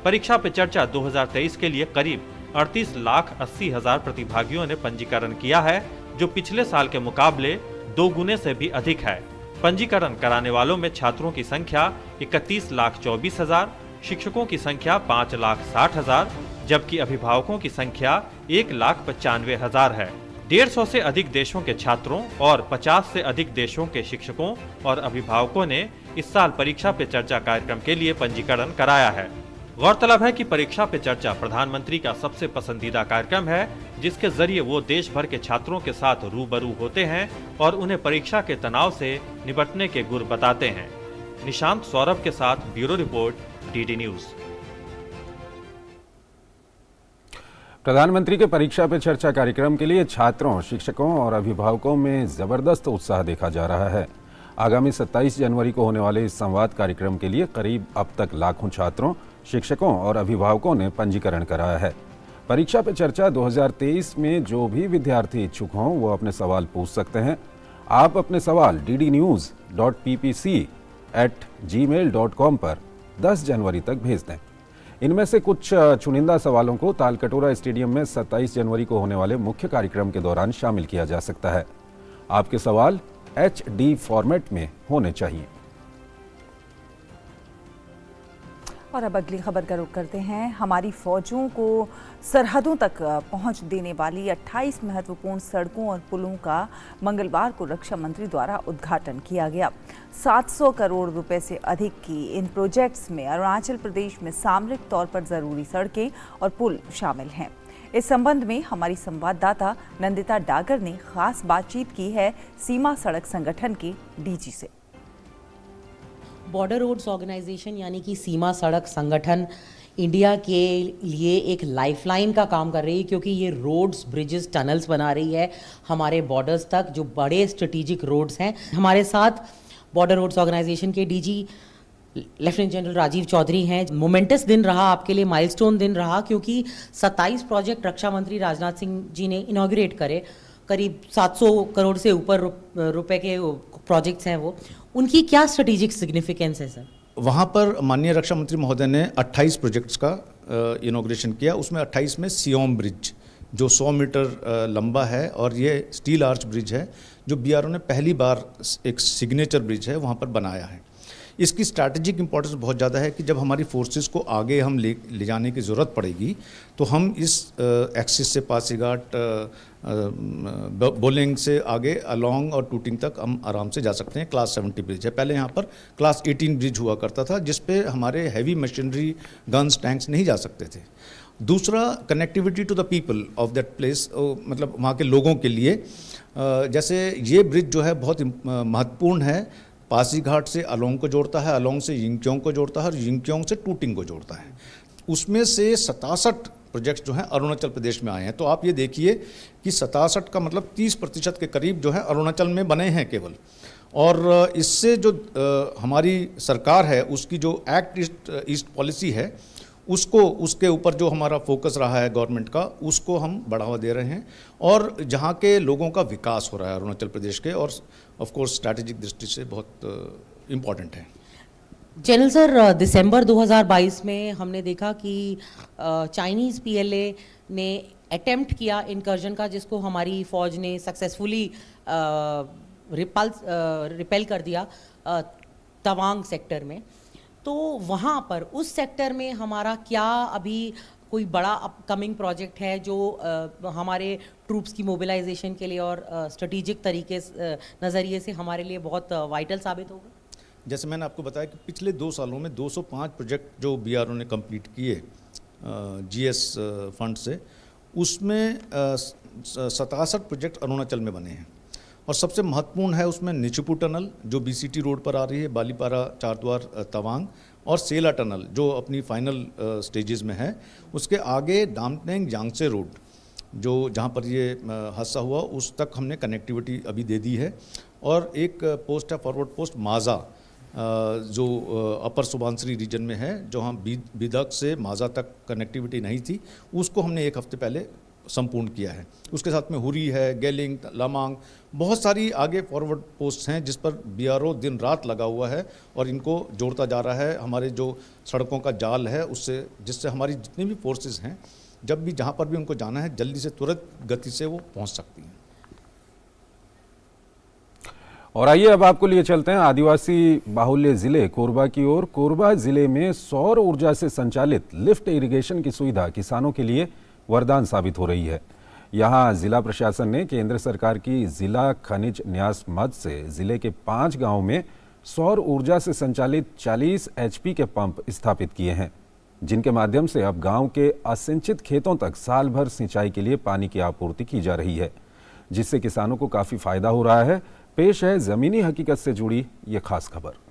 परीक्षा पे चर्चा 2023 के लिए करीब 38,80,000 प्रतिभागियों ने पंजीकरण किया है, जो पिछले साल के मुकाबले 2 गुने से भी अधिक है। पंजीकरण कराने वालों में छात्रों की संख्या 31,24,000, शिक्षकों की संख्या 5,60,000, जबकि अभिभावकों की संख्या 1,95,000 है। 150 से अधिक देशों के छात्रों और 50 से अधिक देशों के शिक्षकों और अभिभावकों ने इस साल परीक्षा पे चर्चा कार्यक्रम के लिए पंजीकरण कराया है। गौरतलब है कि परीक्षा पे चर्चा प्रधानमंत्री का सबसे पसंदीदा कार्यक्रम है, जिसके जरिए वो देश भर के छात्रों के साथ रूबरू होते हैं और उन्हें परीक्षा के तनाव से निपटने के गुर बताते हैं। निशांत सौरभ के साथ ब्यूरो रिपोर्ट, डीडी न्यूज। प्रधानमंत्री के परीक्षा पे चर्चा कार्यक्रम के लिए छात्रों, शिक्षकों और अभिभावकों में जबरदस्त उत्साह देखा जा रहा है। आगामी 27 जनवरी को होने वाले इस संवाद कार्यक्रम के लिए करीब अब तक लाखों छात्रों, शिक्षकों और अभिभावकों ने पंजीकरण कराया है। परीक्षा पे चर्चा 2023 में जो भी विद्यार्थी इच्छुक हों वो अपने सवाल पूछ सकते हैं। आप अपने सवाल ddnews.ppc@gmail.com पर 10 जनवरी तक भेज दें। इनमें से कुछ चुनिंदा सवालों को तालकटोरा स्टेडियम में 27 जनवरी को होने वाले मुख्य कार्यक्रम के दौरान शामिल किया जा सकता है। आपके सवाल HD फॉर्मेट में होने चाहिए। और अब अगली खबर का रुख करते हैं। हमारी फौजों को सरहदों तक पहुंच देने वाली 28 महत्वपूर्ण सड़कों और पुलों का मंगलवार को रक्षा मंत्री द्वारा उद्घाटन किया गया। 700 करोड़ रुपए से अधिक की इन प्रोजेक्ट्स में अरुणाचल प्रदेश में सामरिक तौर पर जरूरी सड़कें और पुल शामिल हैं। इस संबंध में हमारी संवाददाता नंदिता डागर ने खास बातचीत की है सीमा सड़क संगठन के डीजी से। बॉर्डर रोड्स ऑर्गेनाइजेशन यानी कि सीमा सड़क संगठन इंडिया के लिए एक लाइफलाइन का काम कर रही है, क्योंकि ये रोड्स, ब्रिजेस, टनल्स बना रही है हमारे बॉर्डर्स तक, जो बड़े स्ट्रेटेजिक रोड्स हैं। हमारे साथ बॉर्डर रोड्स ऑर्गेनाइजेशन के DG lieutenant general Rajeev Chaudhary हैं। मोमेंटस दिन रहा आपके लिए, माइलस्टोन दिन रहा, क्योंकि 27 प्रोजेक्ट रक्षा मंत्री राजनाथ सिंह जी ने इनॉग्रेट करे। करीब 700 करोड़ से ऊपर रुपए के प्रोजेक्ट्स हैं वो। उनकी क्या स्ट्रेटेजिक सिग्निफिकेंस है सर? वहाँ पर माननीय रक्षा मंत्री महोदय ने 28 प्रोजेक्ट्स का इनॉग्रेशन किया। उसमें 28 में सियोम ब्रिज जो 100 मीटर लंबा है और ये स्टील आर्च ब्रिज है, जो BRO ने पहली बार एक सिग्नेचर ब्रिज है वहाँ पर बनाया है। इसकी स्ट्रैटेजिक इंपॉर्टेंस बहुत ज़्यादा है कि जब हमारी फोर्सेस को आगे हम ले जाने की ज़रूरत पड़ेगी तो हम इस एक्सिस से पासीघाट, बोलिंग से आगे अलोंग और टूटिंग तक हम आराम से जा सकते हैं। क्लास 70 ब्रिज है। पहले यहाँ पर क्लास 18 ब्रिज हुआ करता था, जिस पे हमारे हैवी मशीनरी, गन्स, टैंक्स नहीं जा सकते थे। दूसरा, connectivity to the people of that place, मतलब वहाँ के लोगों के लिए। जैसे ये ब्रिज जो है बहुत महत्वपूर्ण है। पासीघाट से अलोंग को जोड़ता है, अलोंग से यिंगक्योंग को जोड़ता है और यिंगक्योंग से टूटिंग को जोड़ता है। उसमें से 67 प्रोजेक्ट्स जो हैं अरुणाचल प्रदेश में आए हैं। तो आप ये देखिए कि 67 का मतलब 30% के करीब जो है अरुणाचल में बने हैं केवल। और इससे जो हमारी सरकार है उसकी जो एक्ट ईस्ट पॉलिसी है उसको, उसके ऊपर जो हमारा फोकस रहा है गवर्नमेंट का, उसको हम बढ़ावा दे रहे हैं और जहाँ के लोगों का विकास हो रहा है अरुणाचल प्रदेश के, और ऑफ कोर्स स्ट्रैटेजिक दृष्टि से बहुत इम्पॉर्टेंट है। जनरल सर, दिसंबर 2022 में हमने देखा कि चाइनीज़ PLA ने अटेम्प्ट किया इनकर्जन का, जिसको हमारी फ़ौज ने सक्सेसफुली रिपेल कर दिया तवांग सेक्टर में। तो वहाँ पर उस सेक्टर में हमारा क्या अभी कोई बड़ा अपकमिंग प्रोजेक्ट है जो हमारे ट्रूप्स की मोबिलाइजेशन के लिए और स्ट्रेटेजिक तरीके नज़रिए से हमारे लिए बहुत वाइटल साबित होगा? जैसे मैंने आपको बताया कि पिछले 2 सालों में 205 प्रोजेक्ट जो BRO ने कंप्लीट किए GS फंड से, उसमें 67 प्रोजेक्ट अरुणाचल में बने हैं। और सबसे महत्वपूर्ण है उसमें निचुपू टनल जो BCT रोड पर आ रही है, बालीपारा चारद्वार तवांग, और सेला टनल जो अपनी फाइनल स्टेजेस में है, उसके आगे डामटेंग यांगसे रोड जो जहाँ पर ये हादसा हुआ उस तक हमने कनेक्टिविटी अभी दे दी है। और एक पोस्ट है फॉरवर्ड पोस्ट माज़ा जो अपर सुबनसिरी रीजन में है, जो हम बिदक से माज़ा तक कनेक्टिविटी नहीं थी, उसको हमने एक हफ्ते पहले संपूर्ण किया है। उसके साथ में हुरी है, गेलिंग, लामांग, बहुत सारी आगे फॉरवर्ड पोस्ट हैं जिस पर बीआरओ दिन रात लगा हुआ है और इनको जोड़ता जा रहा है हमारे जो सड़कों का जाल है उससे, जिससे हमारी जितनी भी फोर्सेस हैं जब भी जहाँ पर भी उनको जाना है जल्दी से तुरंत गति से वो पहुँच सकती हैं। और आइए अब आपको लिए चलते हैं आदिवासी बाहुल्य जिले कोरबा की ओर। कोरबा जिले में सौर ऊर्जा से संचालित लिफ्ट इरिगेशन की सुविधा किसानों के लिए वरदान साबित हो रही है। यहां जिला प्रशासन ने केंद्र सरकार की जिला खनिज न्यास मद से जिले के 5 गांवों में सौर ऊर्जा से संचालित 40 HP के पंप स्थापित किए हैं, जिनके माध्यम से अब गांव के असिंचित खेतों तक साल भर सिंचाई के लिए पानी की आपूर्ति की जा रही है, जिससे किसानों को काफी फायदा हो रहा है। पेश है जमीनी हकीकत से जुड़ी ये खास खबर।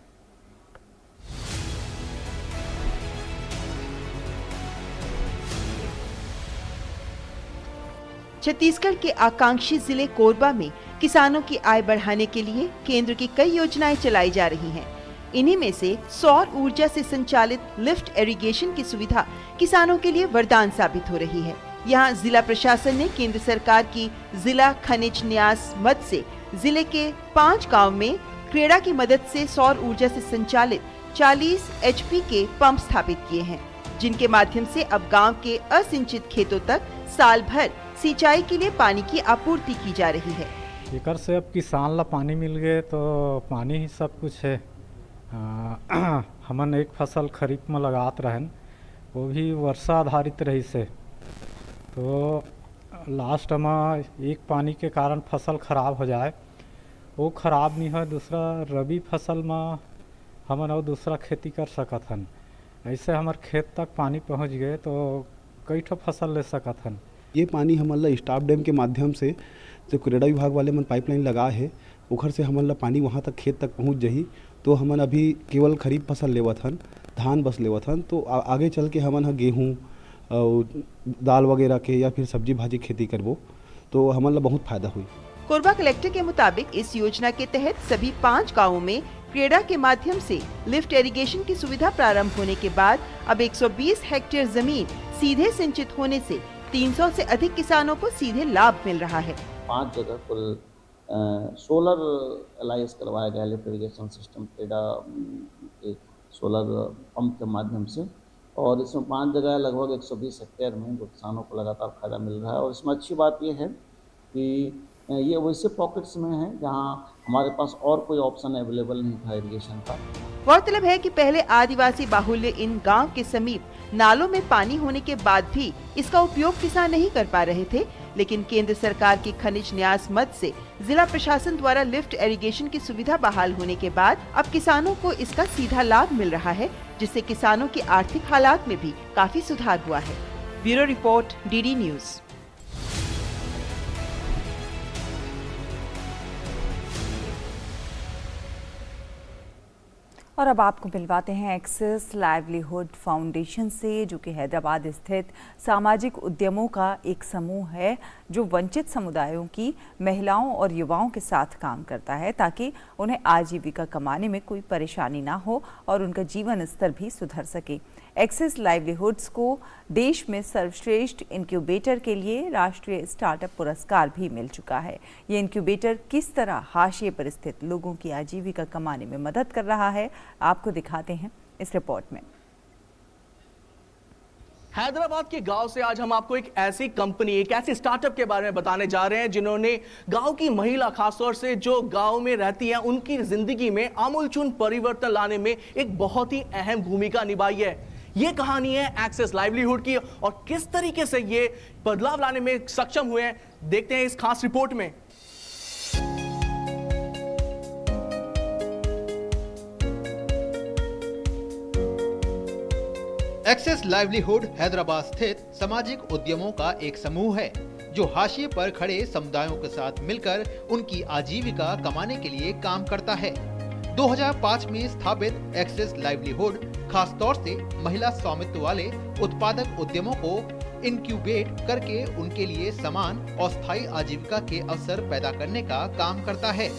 छत्तीसगढ़ के आकांक्षी जिले कोरबा में किसानों की आय बढ़ाने के लिए केंद्र की कई योजनाएं चलाई जा रही हैं। इन्हीं में से सौर ऊर्जा से संचालित लिफ्ट इरिगेशन की सुविधा किसानों के लिए वरदान साबित हो रही है। यहाँ जिला प्रशासन ने केंद्र सरकार की जिला खनिज न्यास मद से जिले के 5 गांव में क्रेडा की मदद से सौर ऊर्जा से संचालित 40 HP के पंप स्थापित किए हैं, जिनके माध्यम से अब गांव के असिंचित खेतों तक साल भर सिंचाई के लिए पानी की आपूर्ति की जा रही है। एकर से अब किसान ला पानी मिल गए तो पानी ही सब कुछ है। हमन एक फसल खरीफ में लगात रहन, वो भी वर्षा आधारित रही से, तो लास्ट में एक पानी के कारण फसल खराब हो जाए, वो खराब नहीं है, दूसरा रबी फसल में हमन और दूसरा खेती कर सकत हन। ऐसे हमार खेत तक पानी पहुंच गए तो कई ठो फसल ले सकत हन। ये पानी हमन ला स्टाफ डैम के माध्यम से जो क्रेडा विभाग वाले मन पाइपलाइन लगा है उखर से हमन ला पानी वहाँ तक खेत तक पहुँच जाही। तो हमन अभी केवल खरीफ फसल लेवत हन, धान बस लेवत हन, तो आगे चल के हमन गेहूँ दाल वगैरह के या फिर सब्जी भाजी खेती करबो तो हमन ला बहुत फायदा हुई। कोरबा कलेक्टर के मुताबिक इस योजना के तहत सभी 5 गांवों में क्रेडा के माध्यम से लिफ्ट इरिगेशन की सुविधा प्रारंभ होने के बाद अब 120 हेक्टेयर जमीन सीधे सिंचित होने से 300 से अधिक किसानों को सीधे लाभ मिल रहा है। 5 जगह कुल सोलर एलाइज करवाया गया लिफ्ट इरिगेशन सिस्टम क्रेडा के सोलर पंप के माध्यम से, और इसमें 5 जगह लगभग 120 हेक्टेयर में जो किसानों को लगातार फायदा मिल रहा है। और इसमें अच्छी बात यह है कि ये वैसे पॉकेट्स में है जहां हमारे पास और कोई ऑप्शन अवेलेबल नहीं था इरिगेशन का। गौरतलब है कि पहले आदिवासी बाहुल्य इन गांव के समीप नालों में पानी होने के बाद भी इसका उपयोग किसान नहीं कर पा रहे थे, लेकिन केंद्र सरकार की खनिज न्यास मद से जिला प्रशासन द्वारा लिफ्ट इरिगेशन की सुविधा बहाल होने के बाद अब किसानों को इसका सीधा लाभ मिल रहा है, जिससे किसानों की आर्थिक हालात में भी काफी सुधार हुआ है। Bureau report, DD news. और अब आपको मिलवाते हैं एक्सेस लाइवलीहुड फाउंडेशन से, जो कि हैदराबाद स्थित सामाजिक उद्यमों का एक समूह है जो वंचित समुदायों की महिलाओं और युवाओं के साथ काम करता है ताकि उन्हें आजीविका कमाने में कोई परेशानी ना हो और उनका जीवन स्तर भी सुधर सके। एक्सेस लाइवलीहुड्स को देश में सर्वश्रेष्ठ इंक्यूबेटर के लिए राष्ट्रीय स्टार्टअप पुरस्कार भी मिल चुका है। ये इंक्यूबेटर किस तरह हाशिए पर स्थित लोगों की आजीविका कमाने में मदद कर रहा है, आपको दिखाते हैं इस रिपोर्ट में। हैदराबाद के गांव से आज हम आपको एक ऐसी कंपनी, एक ऐसी स्टार्टअप के बारे में बताने जा रहे हैं जिन्होंने गांव की महिला, खासतौर से जो गांव में रहती हैं, उनकी जिंदगी में आमूलचूल परिवर्तन लाने में एक बहुत ही अहम भूमिका निभाई है। ये कहानी है एक्सेस लाइवलीहुड की, और किस तरीके से ये बदलाव लाने में सक्षम हुए हैं देखते हैं इस खास रिपोर्ट में। एक्सेस लाइवलीहुड हैदराबाद स्थित सामाजिक उद्यमों का एक समूह है जो हाशिए पर खड़े समुदायों के साथ मिलकर उनकी आजीविका कमाने के लिए काम करता है। 2005 में स्थापित एक्सेस लाइवलीहुड खास तौर से महिला स्वामित्व वाले उत्पादक उद्यमों को इनक्यूबेट करके उनके लिए समान और स्थायी आजीविका के अवसर पैदा करने का काम करता है।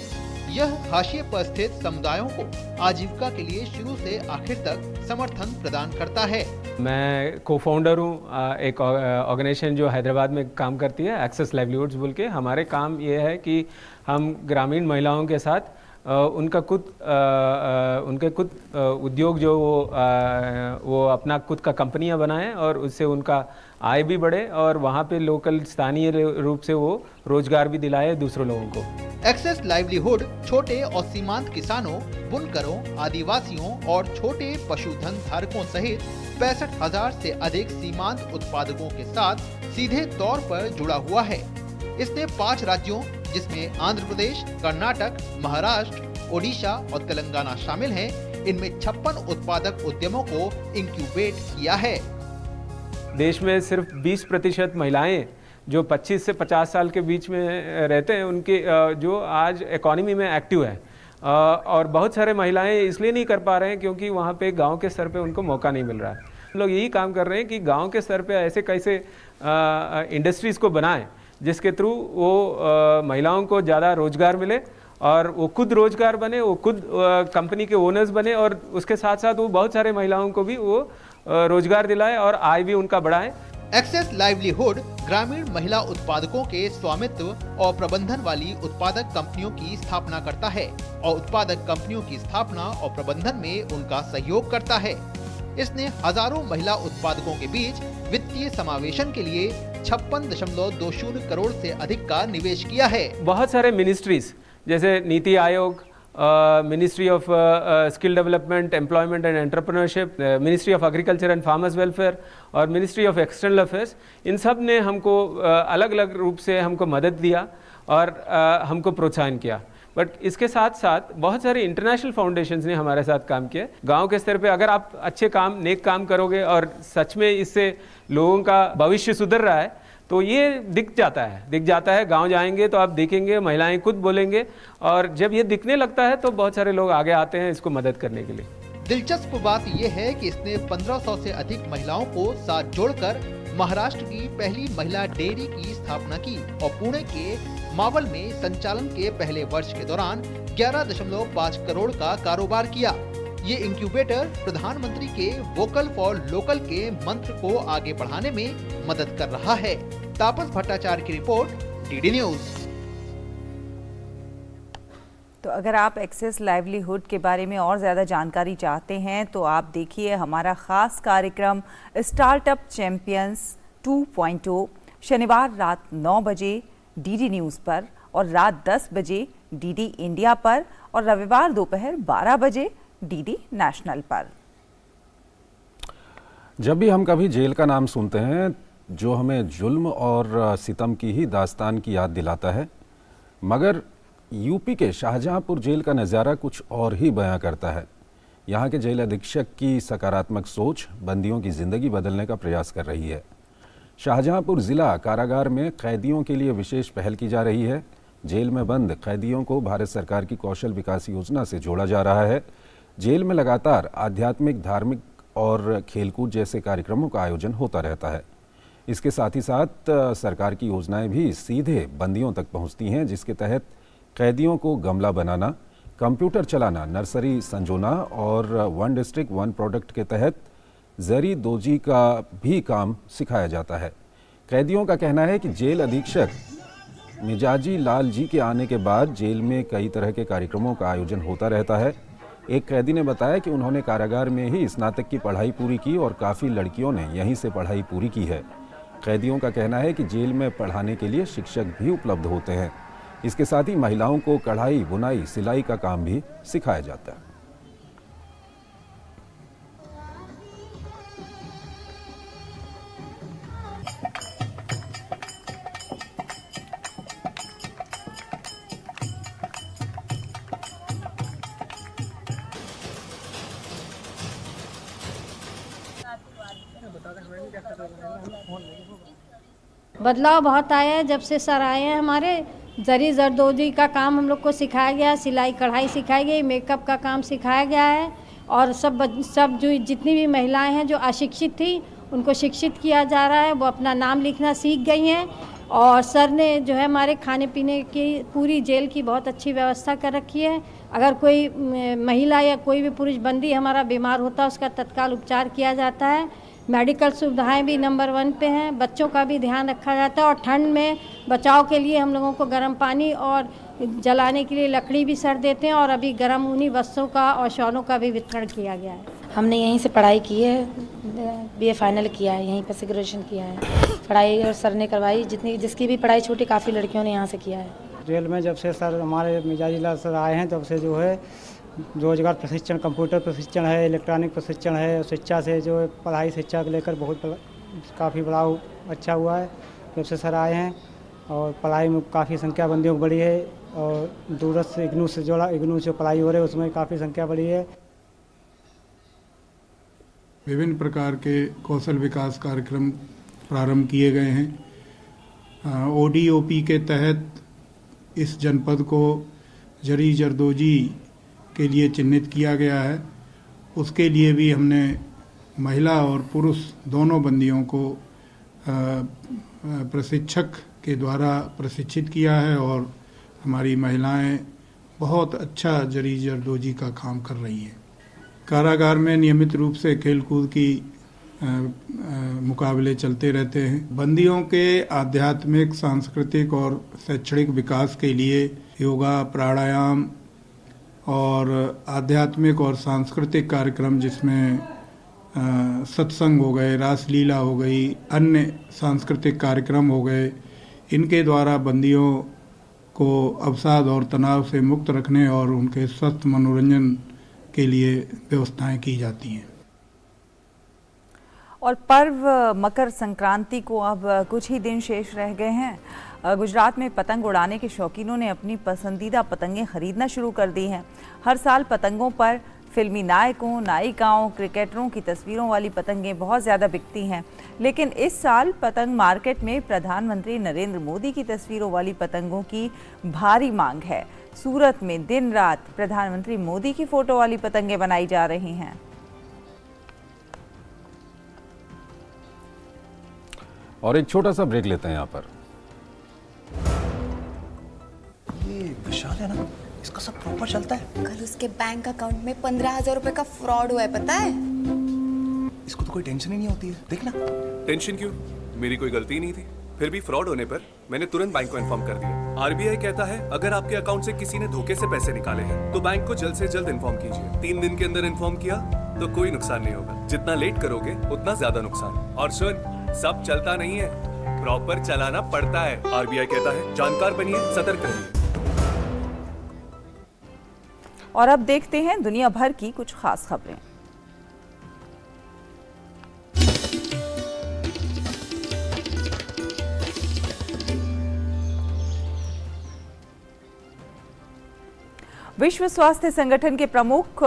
यह हाशिए पर स्थित समुदायों को आजीविका के लिए शुरू से आखिर तक समर्थन प्रदान करता है। मैं को फाउंडर हूँ एक ऑर्गेनाइजेशन जो हैदराबाद में काम करती है, एक्सेस लाइवलीहुड्स बोल के। हमारे काम ये है कि हम ग्रामीण महिलाओं के साथ उनके खुद उद्योग जो वो अपना खुद का कंपनियां बनाएं और उससे उनका आय भी बढ़े और वहाँ पे लोकल स्थानीय रूप से वो रोजगार भी दिलाए दूसरों लोगों को। एक्सेस लाइवलीहुड छोटे और सीमांत किसानों, बुनकरों, आदिवासियों और छोटे पशुधन धारकों सहित 65,000 से अधिक सीमांत उत्पादकों के साथ सीधे तौर पर जुड़ा हुआ है। इसने 5 राज्यों जिसमें आंध्र प्रदेश, कर्नाटक, महाराष्ट्र, ओडिशा और तेलंगाना शामिल हैं, इनमें 56 उत्पादक उद्यमों को इंक्यूबेट किया है। देश में सिर्फ 20% महिलाएं जो 25 से 50 साल के बीच में रहते हैं, उनके जो आज इकोनॉमी में एक्टिव है। और बहुत सारे महिलाएं इसलिए नहीं कर पा रहे हैं क्योंकि वहाँ पे गांव के स्तर पे उनको मौका नहीं मिल रहा है। हम लोग यही काम कर रहे हैं कि गांव के स्तर पे ऐसे कैसे इंडस्ट्रीज़ को बनाएं जिसके थ्रू वो महिलाओं को ज़्यादा रोजगार मिले और वो खुद रोजगार बने, वो खुद कंपनी के ओनर्स बने और उसके साथ साथ वो बहुत सारे महिलाओं को भी वो रोजगार दिलाए और आय भी उनका बढ़ाए। एक्सेस लाइवलीहुड ग्रामीण महिला उत्पादकों के स्वामित्व और प्रबंधन वाली उत्पादक कंपनियों की स्थापना करता है और उत्पादक कंपनियों की स्थापना और प्रबंधन में उनका सहयोग करता है। इसने हजारों महिला उत्पादकों के बीच वित्तीय समावेशन के लिए 56.20 करोड़ से अधिक का निवेश किया है। बहुत सारे मिनिस्ट्रीज जैसे NITI Aayog, ministry of skill development, employment and entrepreneurship, ministry of agriculture and farmers welfare और मिनिस्ट्री ऑफ एक्सटर्नल अफेयर्स, इन सब ने हमको अलग अलग रूप से हमको मदद दिया और हमको प्रोत्साहन किया। बट इसके साथ साथ बहुत सारे इंटरनेशनल फाउंडेशंस ने हमारे साथ काम किया। गांव के स्तर पे अगर आप अच्छे काम, नेक काम करोगे और सच में इससे लोगों का भविष्य सुधर रहा है तो ये दिख जाता है। गांव जाएंगे तो आप देखेंगे, महिलाएं खुद बोलेंगे और जब ये दिखने लगता है तो बहुत सारे लोग आगे आते हैं इसको मदद करने के लिए। दिलचस्प बात यह है कि इसने 1500 से अधिक महिलाओं को साथ जोड़कर महाराष्ट्र की पहली महिला डेयरी की स्थापना की और पुणे के मावल में संचालन के पहले वर्ष के दौरान 11.5 करोड़ का कारोबार किया। ये इंक्यूबेटर प्रधानमंत्री के वोकल फॉर लोकल के मंत्र को आगे बढ़ाने में मदद कर रहा है। तापस भट्टाचार्य की रिपोर्ट, डीडी न्यूज। तो अगर आप एक्सेस लाइवलीहुड के बारे में और ज़्यादा जानकारी चाहते हैं तो आप देखिए हमारा ख़ास कार्यक्रम स्टार्टअप चैंपियंस 2.0 शनिवार रात 9 बजे डीडी न्यूज़ पर और रात 10 बजे डीडी इंडिया पर और रविवार दोपहर 12 बजे डीडी नेशनल पर। जब भी हम कभी जेल का नाम सुनते हैं जो हमें जुल्म और सितम की ही दास्तान की याद दिलाता है, मगर यूपी के शाहजहांपुर जेल का नज़ारा कुछ और ही बयां करता है। यहाँ के जेल अधीक्षक की सकारात्मक सोच बंदियों की ज़िंदगी बदलने का प्रयास कर रही है। शाहजहांपुर ज़िला कारागार में कैदियों के लिए विशेष पहल की जा रही है। जेल में बंद कैदियों को भारत सरकार की कौशल विकास योजना से जोड़ा जा रहा है। जेल में लगातार आध्यात्मिक, धार्मिक और खेलकूद जैसे कार्यक्रमों का आयोजन होता रहता है। इसके साथ ही साथ सरकार की योजनाएं भी सीधे बंदियों तक पहुंचती हैं, जिसके तहत कैदियों को गमला बनाना, कंप्यूटर चलाना, नर्सरी संजोना और 1 डिस्ट्रिक्ट 1 प्रोडक्ट के तहत जरी दोजी का भी काम सिखाया जाता है। कैदियों का कहना है कि जेल अधीक्षक मिजाजी लाल जी के आने के बाद जेल में कई तरह के कार्यक्रमों का आयोजन होता रहता है। एक कैदी ने बताया कि उन्होंने कारागार में ही स्नातक की पढ़ाई पूरी की और काफ़ी लड़कियों ने यहीं से पढ़ाई पूरी की है। कैदियों का कहना है कि जेल में पढ़ाने के लिए शिक्षक भी उपलब्ध होते हैं। इसके साथ ही महिलाओं को कढ़ाई, बुनाई, सिलाई का काम भी सिखाया जाता है। बदलाव बहुत आया है जब से सर आए हैं। हमारे जरी जरदोजी का काम हम लोग को सिखाया गया, सिलाई कढ़ाई सिखाई गई, मेकअप का काम सिखाया गया है और सब जो जितनी भी महिलाएं हैं जो अशिक्षित थी उनको शिक्षित किया जा रहा है, वो अपना नाम लिखना सीख गई हैं। और सर ने जो है हमारे खाने पीने की पूरी जेल की बहुत अच्छी व्यवस्था कर रखी है। अगर कोई महिला या कोई भी पुरुष बंदी हमारा बीमार होता है उसका तत्काल उपचार किया जाता है। मेडिकल सुविधाएं भी नंबर 1 पे हैं। बच्चों का भी ध्यान रखा जाता है और ठंड में बचाव के लिए हम लोगों को गर्म पानी और जलाने के लिए लकड़ी भी सर देते हैं और अभी गर्म ऊनी वस्त्रों का और शॉलों का भी वितरण किया गया है। हमने यहीं से पढ़ाई की है, बीए फाइनल किया है, यहीं पर से ग्रेजुएशन किया है। पढ़ाई और सर ने करवाई, जिसकी भी पढ़ाई छूटी काफ़ी लड़कियों ने यहाँ से किया है। जेल में जब से सर हमारे मिजाजी लाल सर आए हैं तब से जो है रोजगार प्रशिक्षण, कंप्यूटर प्रशिक्षण है, इलेक्ट्रॉनिक प्रशिक्षण है, शिक्षा से जो है पढ़ाई शिक्षा को लेकर काफ़ी बड़ा अच्छा हुआ है जब से सर आए हैं। और पढ़ाई में काफ़ी संख्या बंदियों को बढ़ी है और दूरस्थ इग्नू से जोड़ा, इग्नू से पढ़ाई हो रही है उसमें काफ़ी संख्या बढ़ी है। विभिन्न प्रकार के कौशल विकास कार्यक्रम प्रारंभ किए गए हैं। ODOP के तहत इस जनपद को जरी जरदोजी के लिए चिन्हित किया गया है। उसके लिए भी हमने महिला और पुरुष दोनों बंदियों को प्रशिक्षक के द्वारा प्रशिक्षित किया है और हमारी महिलाएं बहुत अच्छा जरी जरदोजी का काम कर रही हैं। कारागार में नियमित रूप से खेलकूद की मुकाबले चलते रहते हैं। बंदियों के आध्यात्मिक, सांस्कृतिक और शैक्षणिक विकास के लिए योगा, प्राणायाम और आध्यात्मिक और सांस्कृतिक कार्यक्रम जिसमें सत्संग हो गए, रासलीला हो गई, अन्य सांस्कृतिक कार्यक्रम हो गए, इनके द्वारा बंदियों को अवसाद और तनाव से मुक्त रखने और उनके स्वस्थ मनोरंजन के लिए व्यवस्थाएं की जाती हैं। और पर्व मकर संक्रांति को अब कुछ ही दिन शेष रह गए हैं। गुजरात में पतंग उड़ाने के शौकीनों ने अपनी पसंदीदा पतंगें खरीदना शुरू कर दी हैं। हर साल पतंगों पर फिल्मी नायकों, नायिकाओं, क्रिकेटरों की तस्वीरों वाली पतंगें बहुत ज़्यादा बिकती हैं, लेकिन इस साल पतंग मार्केट में प्रधानमंत्री नरेंद्र मोदी की तस्वीरों वाली पतंगों की भारी मांग है। सूरत में दिन रात प्रधानमंत्री मोदी की फोटो वाली पतंगें बनाई जा रही हैं। और एक छोटा सा ब्रेक लेते हैं यहाँ पर। ये विशाल है ना, इसका सब प्रॉपर चलता है। कल उसके बैंक अकाउंट में 15,000 रुपए का फ्रॉड हुआ है, पता है? इसको तो कोई टेंशन ही नहीं होती है, देखना। टेंशन क्यों? मेरी कोई गलती नहीं थी। फिर भी फ्रॉड होने पर मैंने तुरंत बैंक को इन्फॉर्म कर दिया। RBI कहता है अगर आपके अकाउंट से किसी ने धोखे से पैसे निकाले हैं तो बैंक को जल्द से जल्द इन्फॉर्म कीजिए। 3 दिन के अंदर इन्फॉर्म किया तो कोई नुकसान नहीं होगा। जितना लेट करोगे उतना ज्यादा नुकसान। और सुन, सब चलता नहीं है, प्रॉपर चलाना पड़ता है। RBI कहता है जानकार बनिए, सतर्क रहिए। और अब देखते हैं दुनिया भर की कुछ खास खबरें। विश्व स्वास्थ्य संगठन के प्रमुख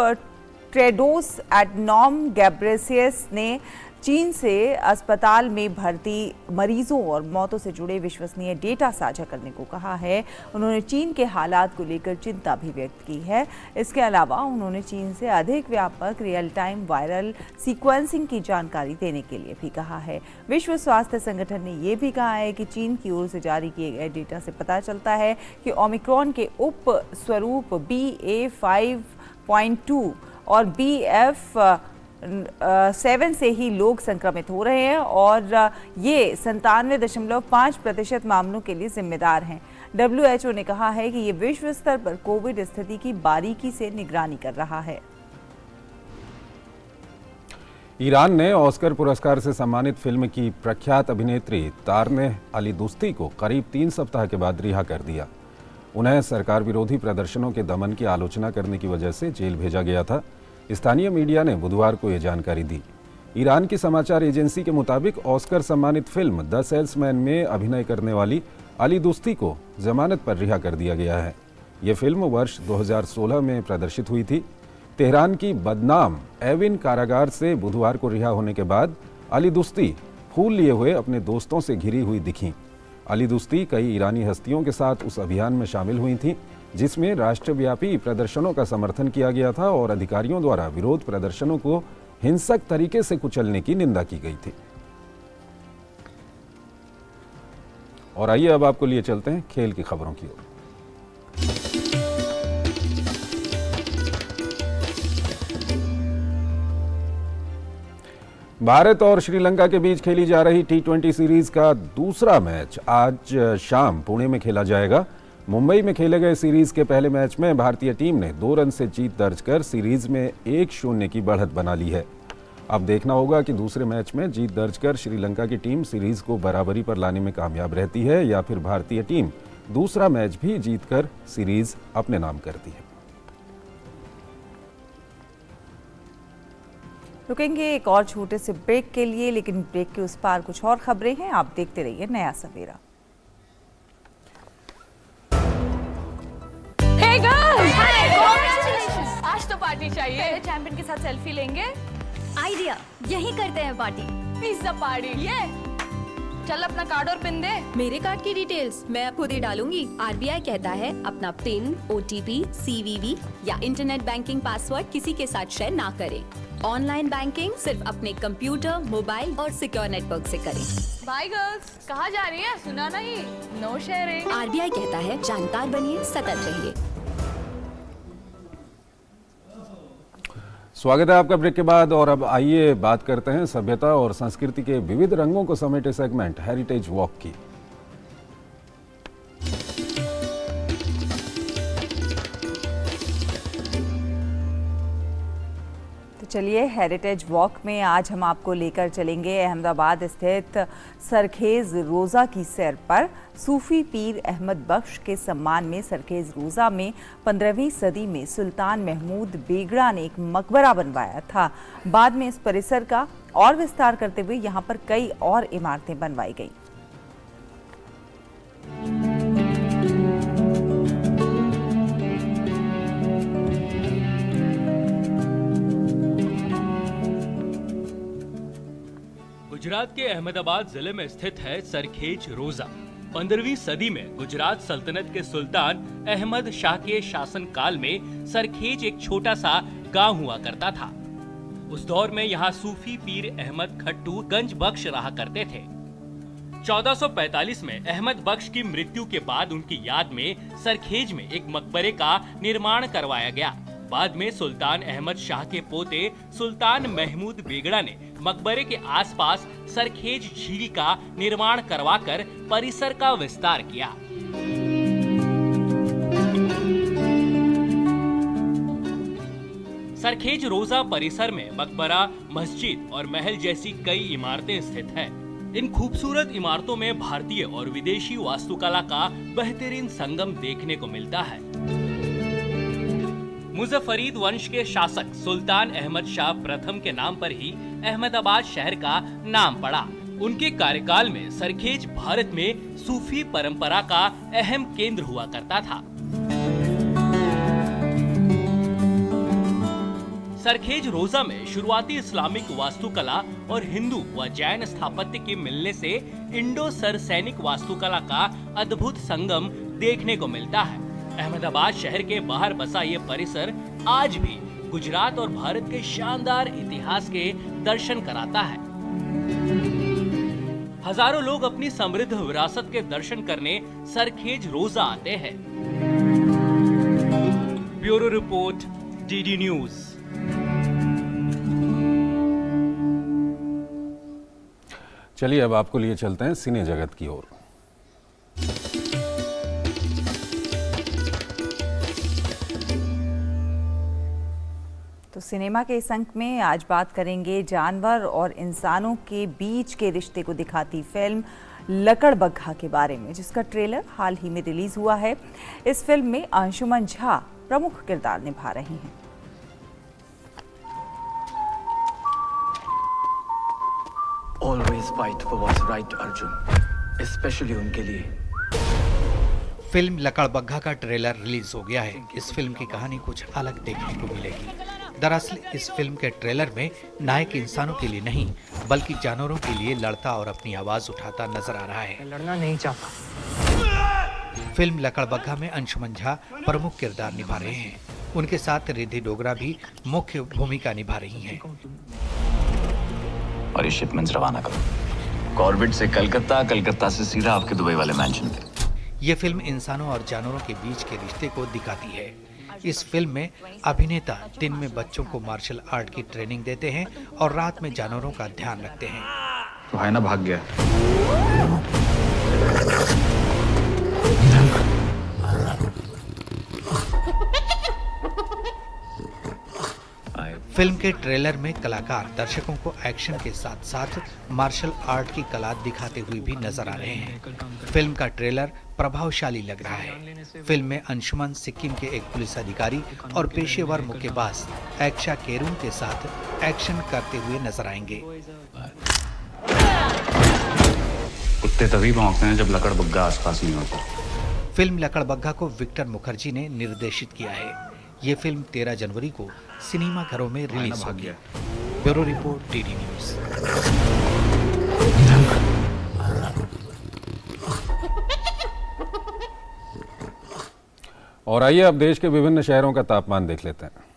टेड्रोस एडनॉम गैब्रेसियस ने चीन से अस्पताल में भर्ती मरीजों और मौतों से जुड़े विश्वसनीय डेटा साझा करने को कहा है। उन्होंने चीन के हालात को लेकर चिंता भी व्यक्त की है। इसके अलावा उन्होंने चीन से अधिक व्यापक रियल टाइम वायरल सीक्वेंसिंग की जानकारी देने के लिए भी कहा है। विश्व स्वास्थ्य संगठन ने यह भी कहा है कि चीन की ओर से जारी किए गए डेटा से पता चलता है कि ओमिक्रॉन के उप स्वरूप BA.5.2 और BF.7 से ही लोग संक्रमित हो रहे हैं और ये 97.5% मामलों के लिए जिम्मेदार हैं। WHO ने कहा है कि ये विश्व स्तर पर कोविड स्थिति की बारीकी से निगरानी कर रहा है। ईरान ने ऑस्कर पुरस्कार से सम्मानित फिल्म की प्रख्यात अभिनेत्री तारनेह अली दुस्ती को करीब 3 सप्ताह के बाद रिहा कर दिया। उन्हें सरकार विरोधी प्रदर्शनों के दमन की आलोचना करने की वजह से जेल भेजा गया था। स्थानीय मीडिया ने बुधवार को यह जानकारी दी। ईरान की समाचार एजेंसी के मुताबिक ऑस्कर सम्मानित फिल्म द सेल्समैन में अभिनय करने वाली अली दुस्ती को जमानत पर रिहा कर दिया गया है। यह फिल्म वर्ष 2016 में प्रदर्शित हुई थी। तेहरान की बदनाम एविन कारागार से बुधवार को रिहा होने के बाद अली दुस्ती फूल लिए हुए अपने दोस्तों से घिरी हुई दिखीं। अली दुस्ती कई ईरानी हस्तियों के साथ उस अभियान में शामिल हुई थीं जिसमें राष्ट्रव्यापी प्रदर्शनों का समर्थन किया गया था और अधिकारियों द्वारा विरोध प्रदर्शनों को हिंसक तरीके से कुचलने की निंदा की गई थी। और आइए अब आपको लिए चलते हैं खेल की खबरों की ओर। भारत और श्रीलंका के बीच खेली जा रही T20 सीरीज का दूसरा मैच आज शाम पुणे में खेला जाएगा। मुंबई में खेले गए सीरीज के पहले मैच में भारतीय टीम ने 2 रन से जीत दर्ज कर सीरीज में 1-0 की बढ़त बना ली है। अब देखना होगा कि दूसरे मैच में जीत दर्ज कर श्रीलंका की टीम सीरीज को बराबरी पर लाने में कामयाब रहती है या फिर भारतीय टीम दूसरा मैच भी जीतकर सीरीज अपने नाम करती है। रुकेंगे एक और छोटे से ब्रेक के लिए, लेकिन ब्रेक के उस पार कुछ और खबरें हैं। आप देखते रहिए नया सवेरा। Hey girls! Hi! Congratulations! आज तो पार्टी चाहिए। चैंपियन के साथ सेल्फी लेंगे। आइडिया, यही करते हैं पार्टी। Pizza party. ये चल अपना कार्ड और पिन दे। मेरे कार्ड की डिटेल्स मैं खुद ही डालूंगी। आरबीआई कहता है अपना पिन, ओटीपी, सीवीवी या इंटरनेट बैंकिंग पासवर्ड किसी के साथ शेयर ना करें। ऑनलाइन बैंकिंग सिर्फ अपने कंप्यूटर, मोबाइल और सिक्योर नेटवर्क से करें। बाय गर्ल्स, कहाँ जा रही है? सुना नहीं? No sharing. आरबीआई कहता है जानकार बनिए, सतर्क रहिए। स्वागत है आपका ब्रेक के बाद और अब आइए बात करते हैं सभ्यता और संस्कृति के विविध रंगों को समेटे सेगमेंट हेरिटेज वॉक की। तो चलिए हेरिटेज वॉक में आज हम आपको लेकर चलेंगे अहमदाबाद स्थित सरखेज रोज़ा की सैर पर। सूफी पीर अहमद बख्श के सम्मान में सरखेज रोज़ा में 15वीं सदी में सुल्तान महमूद बेगड़ा ने एक मकबरा बनवाया था। बाद में इस परिसर का और विस्तार करते हुए यहाँ पर कई और इमारतें बनवाई गई। गुजरात के अहमदाबाद जिले में स्थित है सरखेज रोज़ा। 15वीं सदी में गुजरात सल्तनत के सुल्तान अहमद शाह के शासन काल में सरखेज एक छोटा सा गांव हुआ करता था। उस दौर में यहाँ सूफी पीर अहमद खट्टू गंज बख्श रहा करते थे। 1445 में अहमद बख्श की मृत्यु के बाद उनकी याद में सरखेज में एक मकबरे का निर्माण करवाया गया। बाद में सुल्तान अहमद शाह के पोते सुल्तान महमूद बेगड़ा ने मकबरे के आसपास सरखेज झील का निर्माण करवाकर परिसर का विस्तार किया। सरखेज रोज़ा परिसर में मकबरा, मस्जिद और महल जैसी कई इमारतें स्थित हैं। इन खूबसूरत इमारतों में भारतीय और विदेशी वास्तुकला का बेहतरीन संगम देखने को मिलता है। मुजफ्फरीद वंश के शासक सुल्तान अहमद शाह प्रथम के नाम पर ही अहमदाबाद शहर का नाम पड़ा। उनके कार्यकाल में सरखेज भारत में सूफी परंपरा का अहम केंद्र हुआ करता था। सरखेज रोज़ा में शुरुआती इस्लामिक वास्तुकला और हिंदू व जैन स्थापत्य के मिलने से इंडो सरसैनिक वास्तुकला का अद्भुत संगम देखने को मिलता है। अहमदाबाद शहर के बाहर बसा ये परिसर आज भी गुजरात और भारत के शानदार इतिहास के दर्शन कराता है। हजारों लोग अपनी समृद्ध विरासत के दर्शन करने सरखेज रोज़ा आते हैं। Bureau report, DD news. चलिए अब आपको लिए चलते हैं सिने जगत की ओर। तो सिनेमा के इस अंक में आज बात करेंगे जानवर और इंसानों के बीच के रिश्ते को दिखाती फिल्म लकड़बग्घा के बारे में, जिसका ट्रेलर हाल ही में रिलीज हुआ है। इस फिल्म में अंशुमन झा प्रमुख किरदार निभा रही हैं। Always fight for what's right, Arjun, especially उनके लिए। फिल्म लकड़बग्घा का ट्रेलर रिलीज हो गया है। इस फिल्म की कहानी कुछ अलग देखने को मिलेगी। दरअसल इस फिल्म के ट्रेलर में नायक इंसानों के लिए नहीं बल्कि जानवरों के लिए लड़ता और अपनी आवाज उठाता नजर आ रहा है। लड़ना नहीं चाहता। फिल्म लकड़बग्घा में अंशुमन झा प्रमुख किरदार निभा रहे हैं। उनके साथ रिद्धि डोगरा भी मुख्य भूमिका निभा रही हैं। और ये शिपमेंट्स रवाना करो कॉर्बेट से कलकत्ता, कलकत्ता से सीधा आपके दुबई वाले मैंशन पे। ये फिल्म इंसानों और जानवरों के बीच के रिश्ते को दिखाती है। इस फिल्म में अभिनेता दिन में बच्चों को मार्शल आर्ट की ट्रेनिंग देते हैं और रात में जानवरों का ध्यान रखते हैं। तो है ना, भाग गया। फिल्म के ट्रेलर में कलाकार दर्शकों को एक्शन के साथ साथ मार्शल आर्ट की कला दिखाते हुए भी नजर आ रहे हैं। फिल्म का ट्रेलर प्रभावशाली लग रहा है। फिल्म में अंशुमन सिक्किम के एक पुलिस अधिकारी और पेशेवर मुक्केबाज एक्शा केरून के साथ एक्शन करते हुए नजर आएंगे। कुत्ते तभी भौंकते हैं जब लकड़बग्घा आसपास नहीं होता। फिल्म लकड़बग्घा को विक्टर मुखर्जी ने निर्देशित किया है। ये फिल्म 13 जनवरी को सिनेमा घरों में रिलीज होगी। Bureau report, DD news. और आइए अब देश के विभिन्न शहरों का तापमान देख लेते हैं।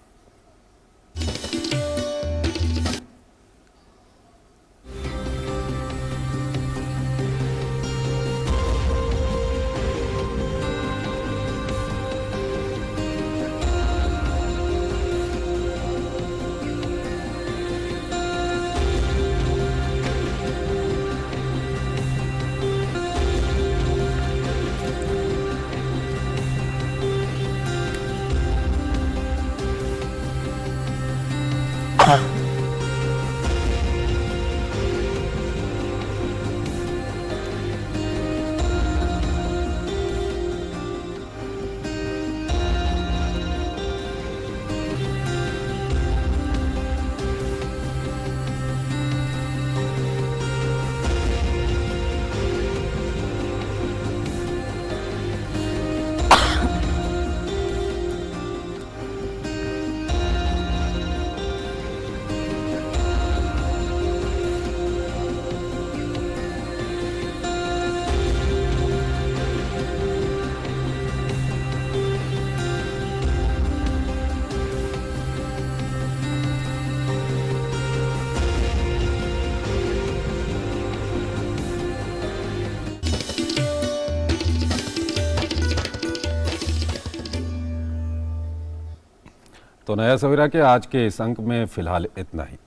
तो नया सवेरा के आज के इस अंक में फिलहाल इतना ही।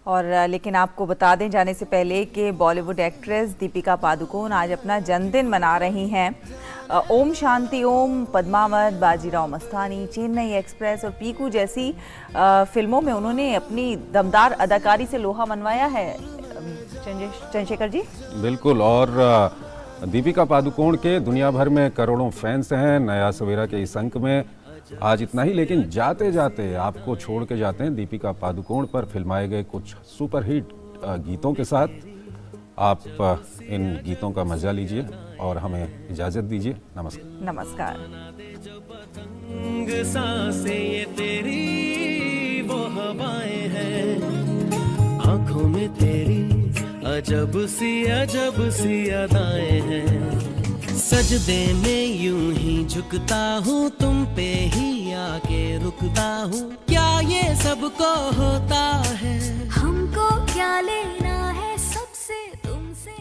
और लेकिन आपको बता दें जाने से पहले कि बॉलीवुड एक्ट्रेस दीपिका पादुकोण आज अपना जन्मदिन मना रही हैं। ओम शांति ओम, पद्मावत, बाजीराव मस्तानी, चेन्नई एक्सप्रेस और पीकू जैसी फिल्मों में उन्होंने अपनी दमदार अदाकारी से लोहा मनवाया है। चंद्रशेखर जी बिल्कुल। और दीपिका पादुकोण के दुनिया भर में करोड़ों फैंस हैं। नया सवेरा के इस अंक में आज इतना ही, लेकिन जाते जाते आपको छोड़ के जाते हैं दीपिका पादुकोण पर फिल्माए गए कुछ सुपरहिट गीतों के साथ। आप इन गीतों का मजा लीजिए और हमें इजाजत दीजिए। नमस्कार। नमस्कार। सांसें ये तेरी वो हवाएं हैं, आंखों में तेरी अजब सी अदाएं हैं। सजदे में यूं ही झुकता हूँ, तुम पे ही आके रुकता हूँ। क्या ये सबको होता है, हमको क्या लेना है सबसे तुमसे।